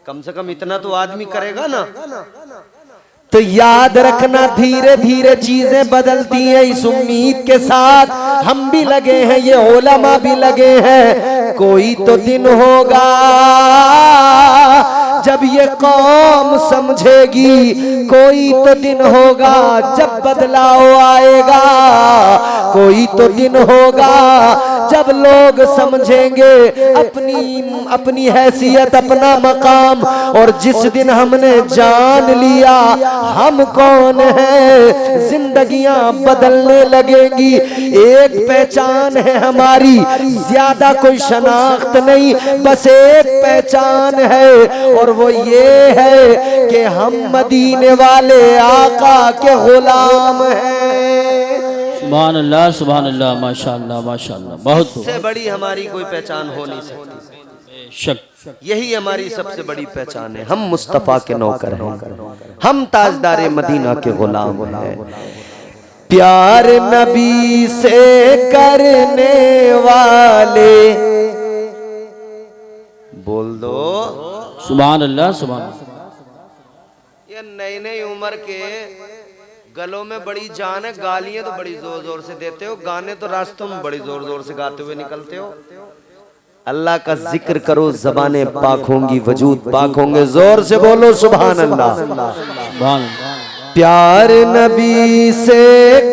Speaker 2: कम से कम इतना तो आदमी करेगा ना।
Speaker 3: तो याद रखना धीरे धीरे चीजें बदलती हैं, इस उम्मीद के साथ हम भी लगे हैं, ये उलमा भी लगे हैं। कोई तो दिन होगा जब ये कौम समझेगी, कोई तो दिन होगा जब बदलाव आएगा, कोई तो दिन होगा जब लोग समझेंगे अपनी हैसियत, अपना मकाम। और जिस दिन हमने जान लिया हम कौन हैं, जिंदगियां बदलने लगेंगी। एक पहचान है हमारी, ज्यादा कोई शनाख्त नहीं, बस एक पहचान है और वो ये है कि हम मदीने वाले आका के गुलाम हैं।
Speaker 1: सुभान अल्लाह, माशाअल्लाह माशाअल्लाह, बहुत।
Speaker 2: इससे बड़ी हमारी कोई पहचान हो नहीं सकती। शक यही हमारी सबसे बड़ी पहचान है। हम मुस्तफा के नौकर हैं, हम ताजदारे मदीना के गुलाम हैं।
Speaker 3: प्यार नबी से करने वाले,
Speaker 2: बोल दो
Speaker 1: सुभान अल्लाह, सुभान अल्लाह।
Speaker 2: ये नई नई उम्र के गलों में बड़ी जान है, गालियां तो बड़ी जोर जोर से देते हो, गाने तो रास्तों में बड़ी जोर जोर से गाते हुए निकलते हो। अल्लाह का जिक्र करो, ज़बानें पाक होंगी, वजूद पाक होंगे। जोर से बोलो सुभान अल्लाह,
Speaker 1: सुभान।
Speaker 3: प्यार नबी से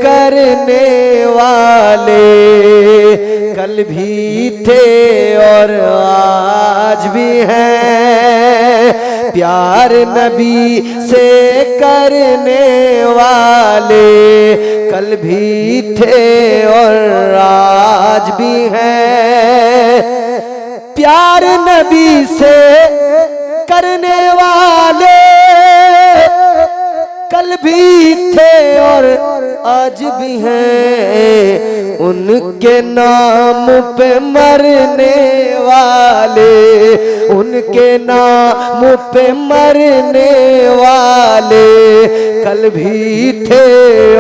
Speaker 3: करने वाले कल भी थे और आज भी हैं। प्यार नबी से करने वाले कल भी थे और आज भी हैं। प्यार नबी से करने वाले कल भी थे और आज भी हैं। उनके नाम पे मरने वाले, उनके नाम पे मरने वाले कल भी थे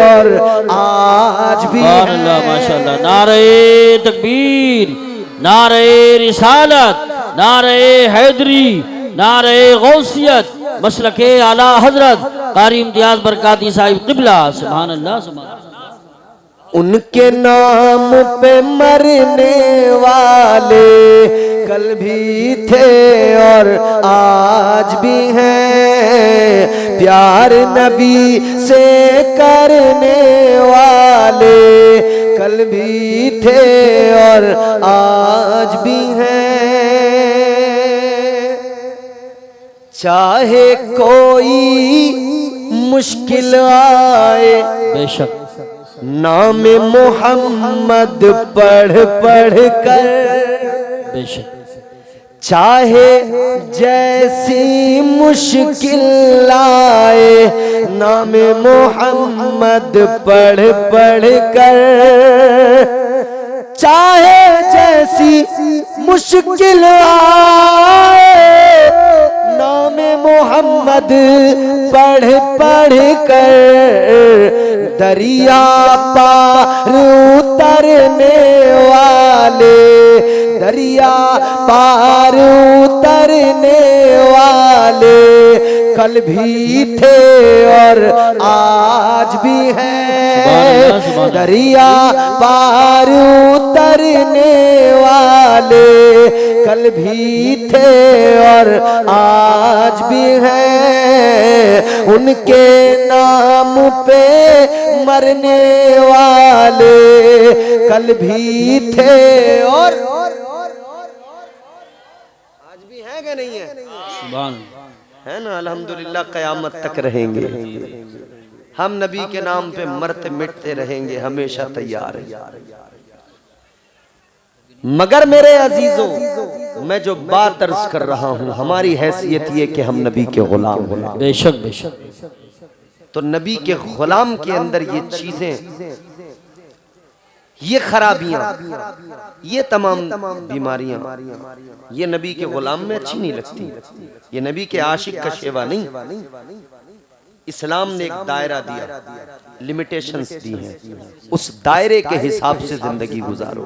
Speaker 3: और आज भी हैं।
Speaker 1: माशाअल्लाह, नारे तकबीर, नारे रिसालत, नारे हैदरी, नारे गौसियत, मसलके आला हजरत कारी इम्तियाज बरकाती साहिब क़िबला। सुभान अल्लाह, सुभान अल्लाह।
Speaker 3: उनके नाम पे मरने वाले कल भी थे और आज भी हैं। प्यार नबी से करने वाले कल भी थे और आज भी हैं। चाहे कोई मुश्किल आए,
Speaker 1: बेशक
Speaker 3: नाम मोहम्मद पढ़ पढ़ कर,
Speaker 1: बेशक
Speaker 3: चाहे जैसी मुश्किल आए, नाम मोहम्मद पढ़ पढ़ कर, चाहे जैसी मुश्किल आए, नाम मोहम्मद पढ़ पढ़ पढ़ कर दरिया पार उतरने वाले, दरिया पार उतरने वाले कल भी थे और आज भी हैं। दरिया पार उतरने वाले कल भी थे और आज भी हैं। उनके नाम पे मरने वाले कल भी थे और आज भी हैं कि नहीं है? है ना, अल्हम्दुलिल्लाह क़यामत तक रहेंगे हम। नबी के नाम पे मरते मिटते रहेंगे, हमेशा तैयार हैं। मगर मेरे अजीजों, मैं जो बात अर्ज कर रहा हूं, हमारी हैसियत ये कि हम नबी के गुलाम हैं।
Speaker 1: बेशक बेशक।
Speaker 3: तो नबी के गुलाम के अंदर ये चीजें, ये खराबियां, ये तमाम बीमारियां, ये नबी के गुलाम में अच्छी नहीं लगती। ये नबी के आशिक का शेवा नहीं। इस्लाम ने एक दायरा दिया, लिमिटेशंस दी हैं, उस दायरे के हिसाब से जिंदगी गुजारो,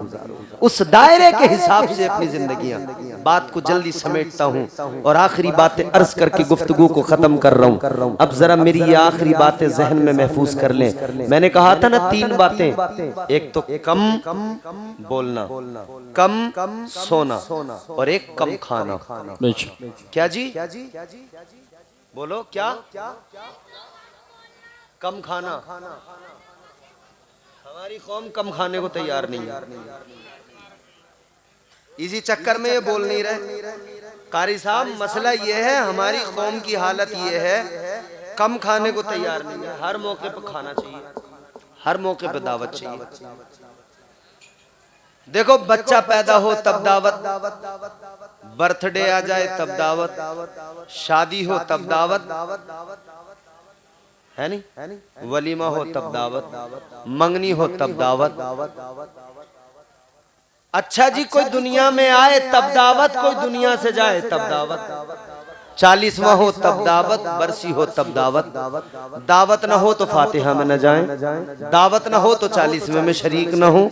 Speaker 3: उस दायरे के हिसाब से अपनी जिंदगियां। बात को जल्दी समेटता हूं और आखिरी बातें अर्ज करके गुफ्तगू को खत्म कर रहा हूं। अब जरा मेरी ये आखिरी बातें जहन में महफूज कर लें। मैंने कहा था ना 3 बातें, एक तो कम बोलना, कम सोना और एक कम खाना। क्या जी? बोलो क्या? कम खाना। हमारी कौम कम खाने को तैयार नहीं है। इसी चक्कर में ये बोल नहीं रहे। कारी साहब, मसला ये है, हमारी कौम की हालत ये है, कम खाने को तैयार नहीं है। हर मौके पे खाना चाहिए, हर मौके पे दावत चाहिए। देखो, बच्चा पैदा हो तब दावत, बर्थडे आ जाए तब दावत, शादी हो तब दावत, है नहीं? वलीमा हो तब दावत, मंगनी हो तब दावत। अच्छा जी, कोई दुनिया में आए तब दावत, कोई दुनिया से जाए तब दावत। 40वां हो तब दावत, बरसी हो तब दावत। दावत ना हो तो फातिहा में न जाएं, दावत ना हो तो 40वें में शरीक न हो,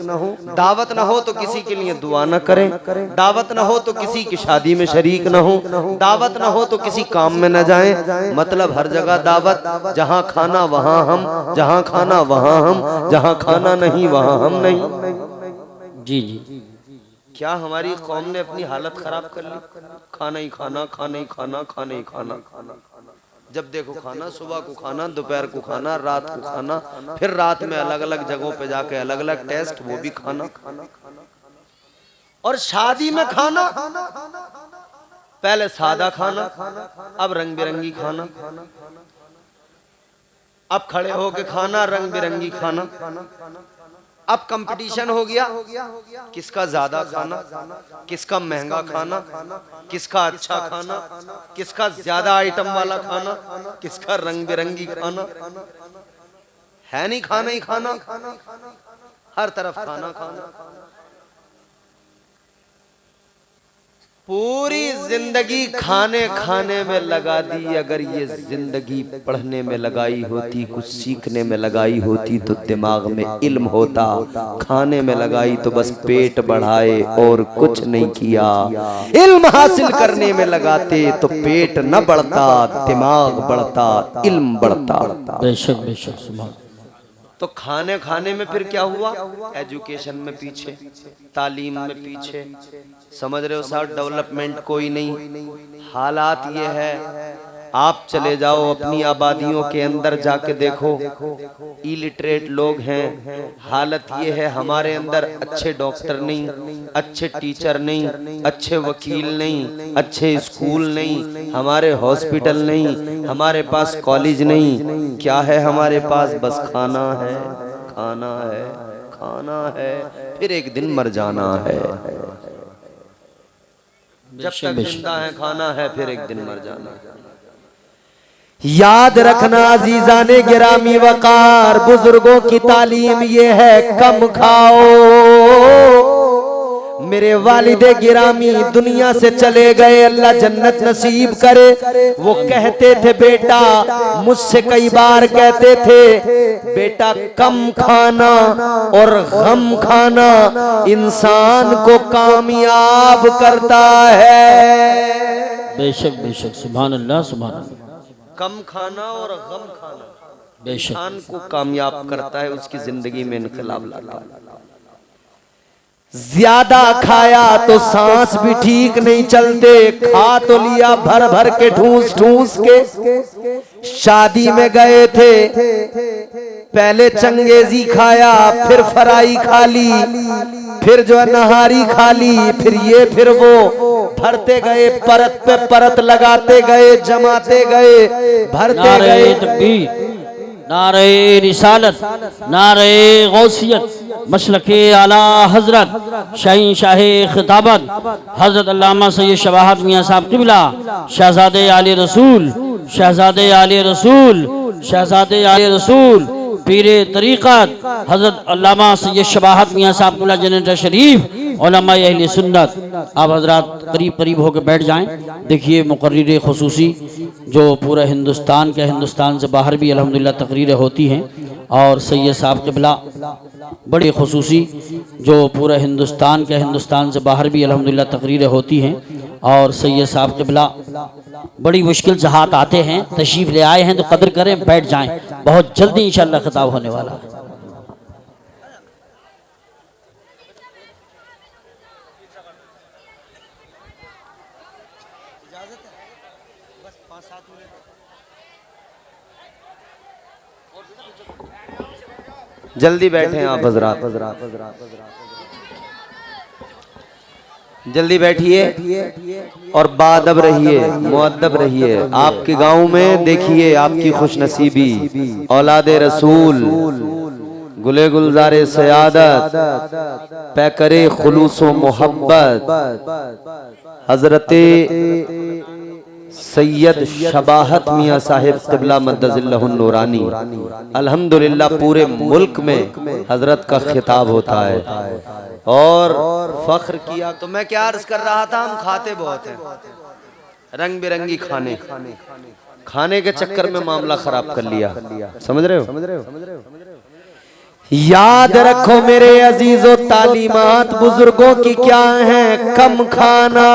Speaker 3: दावत ना हो तो किसी के लिए दुआ न करें, दावत ना हो तो किसी की शादी में शरीक न हो, दावत ना हो तो किसी काम में न जाएं। मतलब हर जगह दावत, जहां खाना वहां हम, जहां खाना वहां हम, जहां खाना नहीं वहां हम नहीं।
Speaker 1: जी जी।
Speaker 3: क्या हमारी कौम ने अपनी हालत खराब कर ली? खाना ही खाना, खाना ही खाना, खाना ही खाना। जब देखो खाना, सुबह को खाना, दोपहर को खाना, रात को खाना, फिर रात में अलग अलग जगहों पे जाके अलग अलग टेस्ट, वो भी खाना। और शादी में खाना, पहले सादा खाना, अब रंग बिरंगी खाना, अब खड़े होके खाना, रंग बिरंगी खाना। अब कंपटीशन हो गया, किसका ज्यादा खाना, किसका महंगा खाना, किसका अच्छा खाना, किसका ज्यादा आइटम वाला खाना, किसका रंग बिरंगी खाना। है नहीं खाना ही खाना, हर तरफ खाना खाना। पूरी जिंदगी खाने खाने में लगा दी। अगर ये जिंदगी पढ़ने में लगाई होती, कुछ सीखने में लगाई होती तो दिमाग में इल्म होता। खाने में लगाई तो बस पेट बढ़ाए और कुछ नहीं किया। इल्म हासिल करने में लगाते तो पेट न बढ़ता, दिमाग बढ़ता, इल्म बढ़ता।
Speaker 1: बेशक बेशक। सुभान।
Speaker 3: तो खाने खाने में फिर क्या हुआ? एजुकेशन में पीछे, तालीम में पीछे, समझ रहे हो साहब, डेवलपमेंट कोई नहीं। हालात ये है, आप चले जाओ अपनी आबादियों के अंदर जाके देखो, इलिटरेट लोग हैं। हालत ये है, हमारे अंदर अच्छे डॉक्टर नहीं, अच्छे टीचर नहीं, अच्छे वकील नहीं, अच्छे स्कूल नहीं, हमारे हॉस्पिटल नहीं, हमारे पास कॉलेज नहीं। क्या है हमारे पास? बस खाना है, खाना है, खाना है, फिर एक दिन मर जाना है। जब तक जिंदा है खाना है, फिर एक दिन मर जाना है। याद रखना अजीजाने गिरामी वकार, बुजुर्गों की तालीम ये है, कम खाओ, मेरे वालिदे गिरामी दुनिया से चले गए, अल्लाह जन्नत नसीब करे। वो कहते थे बेटा, मुझसे कई बार कहते थे बेटा कम खाना और गम खाना इंसान को कामयाब करता है।
Speaker 1: बेशक बेशक, सुभान अल्लाह सुभान अल्लाह।
Speaker 2: कम खाना और गम खाना
Speaker 1: बेशक
Speaker 2: इंसान को कामयाब करता है, उसकी जिंदगी में इनकलाब लाता है।
Speaker 3: ज्यादा खाया तो सांस भी ठीक नहीं चलते, खा तो लिया भर भर के ठूस ठूस के। शादी में गए थे, पहले चंगेजी खाया, फिर फ्राई खा ली, फिर जो है नहारी खा ली, फिर ये फिर वो, भरते गए, परत पे परत लगाते गए, जमाते गए, भरते
Speaker 1: नारे
Speaker 3: गए।
Speaker 1: तकबीर, नारे रिसालत, नारे गौसियत, मसलके आला हजरत शाही शाहे खिताबत हजरत अल्लामा सैयद शबाहत मियाँ साहब क़िबला, शहजादे आले रसूल, शहजादे आले रसूल, शहजादे आले रसूल, पीरे तरीक़त हजरत अल्लामा सैयद शबाहत मियाँ साहब क़िबला जन्नत शरीफ, उलमा अहले सुन्नत। आप हजरात करीब करीब होकर बैठ जाएं। देखिए मुकर्रिर खुसूसी जो पूरा हिंदुस्तान के, हिंदुस्तान से बाहर भी अल्हम्दुलिल्लाह तकरीरें होती हैं, और सैयद साहब क़िबला बड़े खुसूसी जो पूरा हिंदुस्तान के, हिंदुस्तान से बाहर भी अल्हम्दुलिल्लाह तकरीरें होती हैं, और सैयद साहब क़िबला बड़ी मुश्किल से हाथ आते हैं, तशरीफ़ ले आए हैं तो कदर करें, बैठ जाएं। बहुत जल्दी इंशाअल्लाह खिताब होने वाला है।
Speaker 2: जल्दी बैठे आप हजरात, जल्दी बैठिए और बाअदब रहिए, मुअद्दब रहिए। आपके गांव में देखिए आपकी खुशनसीबी, औलादे रसूल, गुले गुलजारे सयादत, पैकरे खुलूसो मोहब्बत हजरते सैयद शबाहत मियाँ साहिब क़िबला मद्दज़िल्लहुन नूरानी, अल्हम्दुलिल्लाह पूरे मुल्क में हजरत का खिताब होता है और फख्र किया। तो मैं क्या अर्ज कर रहा था, हम खाते बहुत हैं, रंग बिरंगी खाने के चक्कर में मामला खराब कर लिया। समझ रहे हो?
Speaker 3: याद रखो मेरे अजीजों, तालीमात बुजुर्गों की क्या है? कम खाना,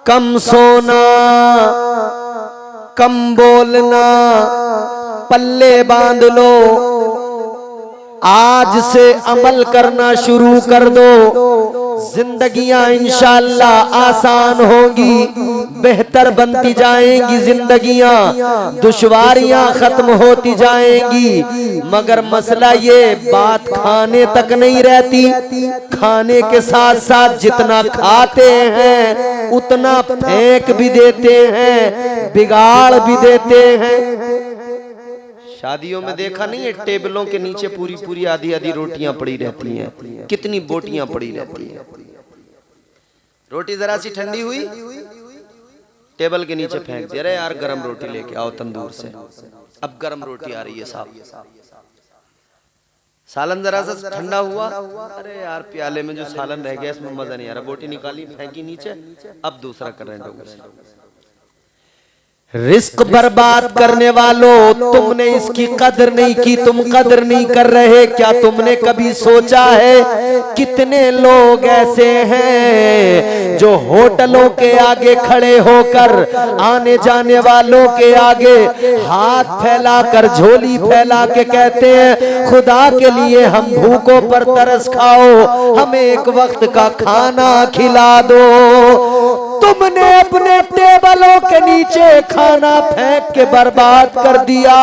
Speaker 3: कम सोना, कम बोलना, पल्ले बांध लो, आज से अमल करना शुरू कर दो। जिंदगियां इंशाअल्लाह आसान होगी, बेहतर बनती जाएंगी जिंदगियां, दुश्वारियां खत्म होती जाएंगी। मगर मसला ये बात खाने तक नहीं रहती, खाने के साथ साथ जितना खाते हैं उतना फेंक भी देते हैं, बिगाड़ भी देते हैं।
Speaker 2: शादियों में देखा नहीं है, टेबलों के नीचे पूरी पूरी आधी आधी रोटियां पड़ी रहती हैं, कितनी बोटियां पड़ी रहती हैं। रोटी जरा सी ठंडी हुई, टेबल के नीचे फेंक दिया, अरे यार गरम रोटी लेके आओ तंदूर से, अब गरम रोटी आ रही है साहब। सालन जरा सा ठंडा हुआ, अरे यार प्याले में जो सालन रह गया इसमें मजा नहीं आ रहा, बोटी निकाली फेंकी नीचे, अब दूसरा कर रहे हैं।
Speaker 3: रिस्क बर्बाद करने वालों, तुमने इसकी कदर नहीं की, तुम कदर नहीं कर रहे। क्या तुमने कभी सोचा है कितने लोग ऐसे हैं जो होटलों के आगे खड़े होकर आने जाने वालों के आगे हाथ फैलाकर, झोली फैला के कहते हैं खुदा के लिए हम भूखों पर तरस खाओ, हमें एक वक्त का खाना खिला दो। तुमने अपने टेबलों के नीचे खाना फेंक के बर्बाद कर दिया,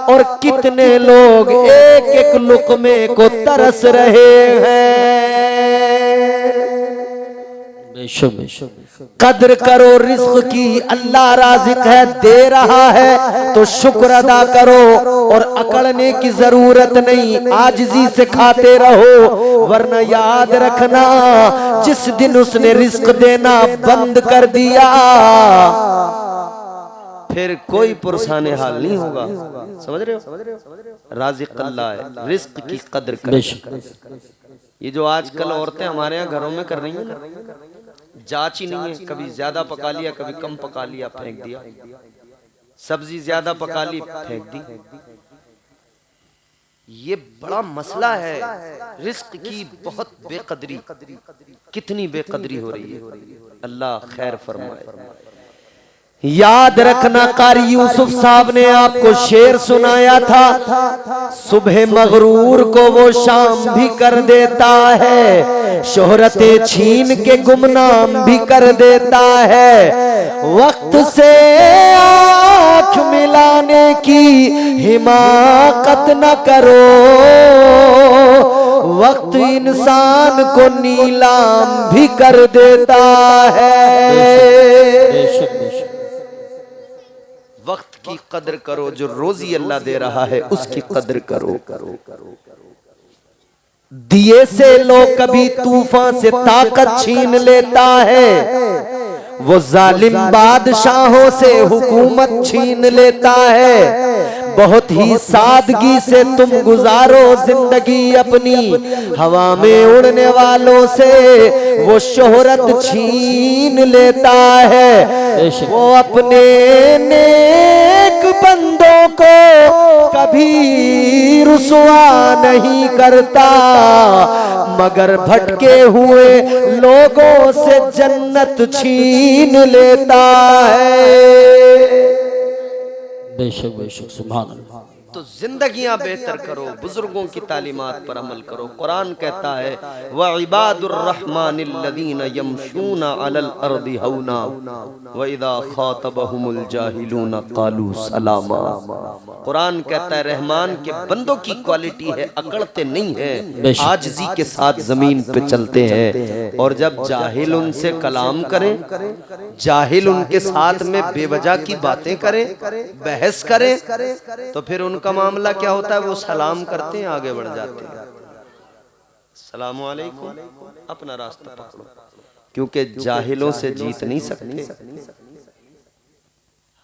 Speaker 3: और कितने लोग एक एक लुक़मे को तरस रहे हैं। कद्र करो रिज़्क़ की, अल्लाह राज़िक़ है, दे रहा है तो शुक्र अदा करो, और अकड़ने की जरूरत नहीं, आजिज़ी से खाते रहो। वरना याद रखना, जिस दिन उसने रिज़्क़ देना बंद कर दिया
Speaker 2: फिर कोई पुरसाने हाल नहीं होगा। समझ रहे हो? राज़िक़ अल्लाह है, रिज़्क़ की कद्र करो। ये जो आजकल औरतें हमारे यहाँ घरों में कर रही हैं ना, जांच ही नहीं है, कभी ज्यादा पका लिया कभी कम पका लिया, फेंक दिया, सब्जी ज्यादा पका ली फेंक दी। ये बड़ा मसला है, रिस्क की बहुत बेकदरी, कितनी बेकदरी हो रही है, अल्लाह खैर फरमाए।
Speaker 3: याद रखना, कारी यूसुफ साहब ने आपको शेर सुनाया था, सुबह मगरूर को वो शाम भी कर देता है, शोहरतें छीन के गुमनाम भी कर देता है। वक्त से आँख मिलाने की हिमाकत न करो, वक्त इंसान को नीलाम भी कर देता है।
Speaker 2: वक्त की कदर करो, जो रोजी अल्लाह दे रहा है उसकी कदर करो।
Speaker 3: दिए से लोग कभी तूफान से ताकत छीन लेता है, वो जालिम बादशाहों से हुकूमत छीन लेता है। बहुत ही सादगी से तुम गुजारो जिंदगी अपनी, हवा में उड़ने वालों से वो शोहरत छीन लेता है। वो अपने नेक बंदों को कभी रुसवा नहीं करता, मगर भटके हुए लोगों से जन्नत छीन लेता है।
Speaker 1: बेशक बेशक, सुभान अल्लाह।
Speaker 2: तो जिंदगियां बेहतर करो, बुजुर्गों की तालीमात पर अमल करो। कुरान कहता है व इबादुर रहमानिल्लज़ीना यमशूना अलल अर्दि हौना व इज़ा खातबहुमुल जाहिलूना क़ालू सलामा। कुरान कहता है रहमान के बंदों की क्वालिटी है अकड़ते नहीं है, आजिज़ी के साथ जमीन पे चलते हैं, और जब जाहिल उनसे कलाम करें, जाहिल उनके साथ में बेवजह की बातें करें, बहस करें, तो फिर उनका मामला क्या होता है, वो सलाम करते हैं, आगे बढ़ जाते हैं, सलाम अलैकुम, अपना रास्ता पकड़ो, क्योंकि जाहिलों से जीत नहीं सकते।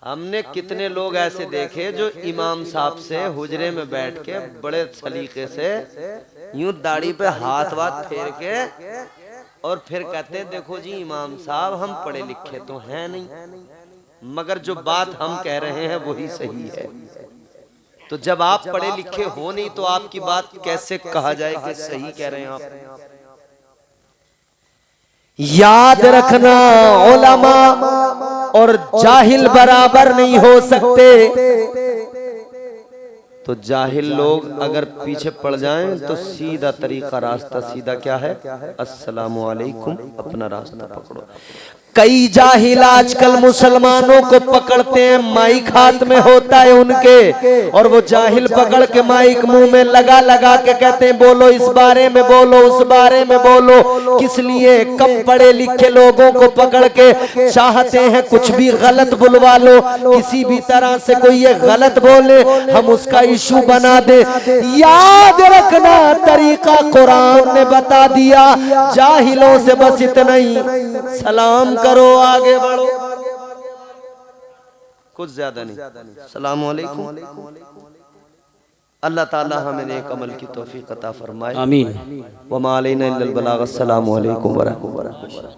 Speaker 2: हमने कितने लोग ऐसे देखे जो इमाम साहब से हुजरे में बैठ के बड़े सलीके से यूं दाढ़ी पे हाथ वाथ फेर के और फिर कहते हैं देखो जी इमाम साहब हम पढ़े लिखे तो हैं नहीं, मगर जो बात हम कह रहे हैं वही सही है। तो जब आप पढ़े लिखे हो नहीं तो आपकी बात कैसे कहा जाए कि सही कह रहे हैं आप।
Speaker 3: याद रखना, उलमा और जाहिल बराबर नहीं हो सकते।
Speaker 2: तो जाहिल लोग अगर पीछे पड़ जाएं तो सीधा तरीका, रास्ता सीधा क्या है, अस्सलामु अलैकुम, अपना रास्ता पकड़ो।
Speaker 3: कई जाहिल आजकल मुसलमानों को पकड़ते हैं, माइक हाथ में होता है उनके, और वो जाहिल पकड़ के माइक मुंह में लगा लगा के कहते हैं बोलो इस बारे में, बोलो उस बारे में बोलो। किस लिए? कम पढ़े लिखे लोगों को पकड़ के चाहते हैं कुछ भी गलत बुलवा लो, किसी भी तरह से कोई ये गलत बोले हम उसका इशू बना दे। याद रखना, तरीका कुरान ने बता दिया, जाहिलों से बस इतना ही, सलाम करो, आगे बढ़ो,
Speaker 2: कुछ ज्यादा नहीं। सलाम अलैकुम। अल्लाह ताला हमें नेक अमल की तौफीक अता फरमाए,
Speaker 1: आमीन।
Speaker 2: व मा अलैना इल्लल बलाग। अस्सलामु अलैकुम व रहमतुल्लाह।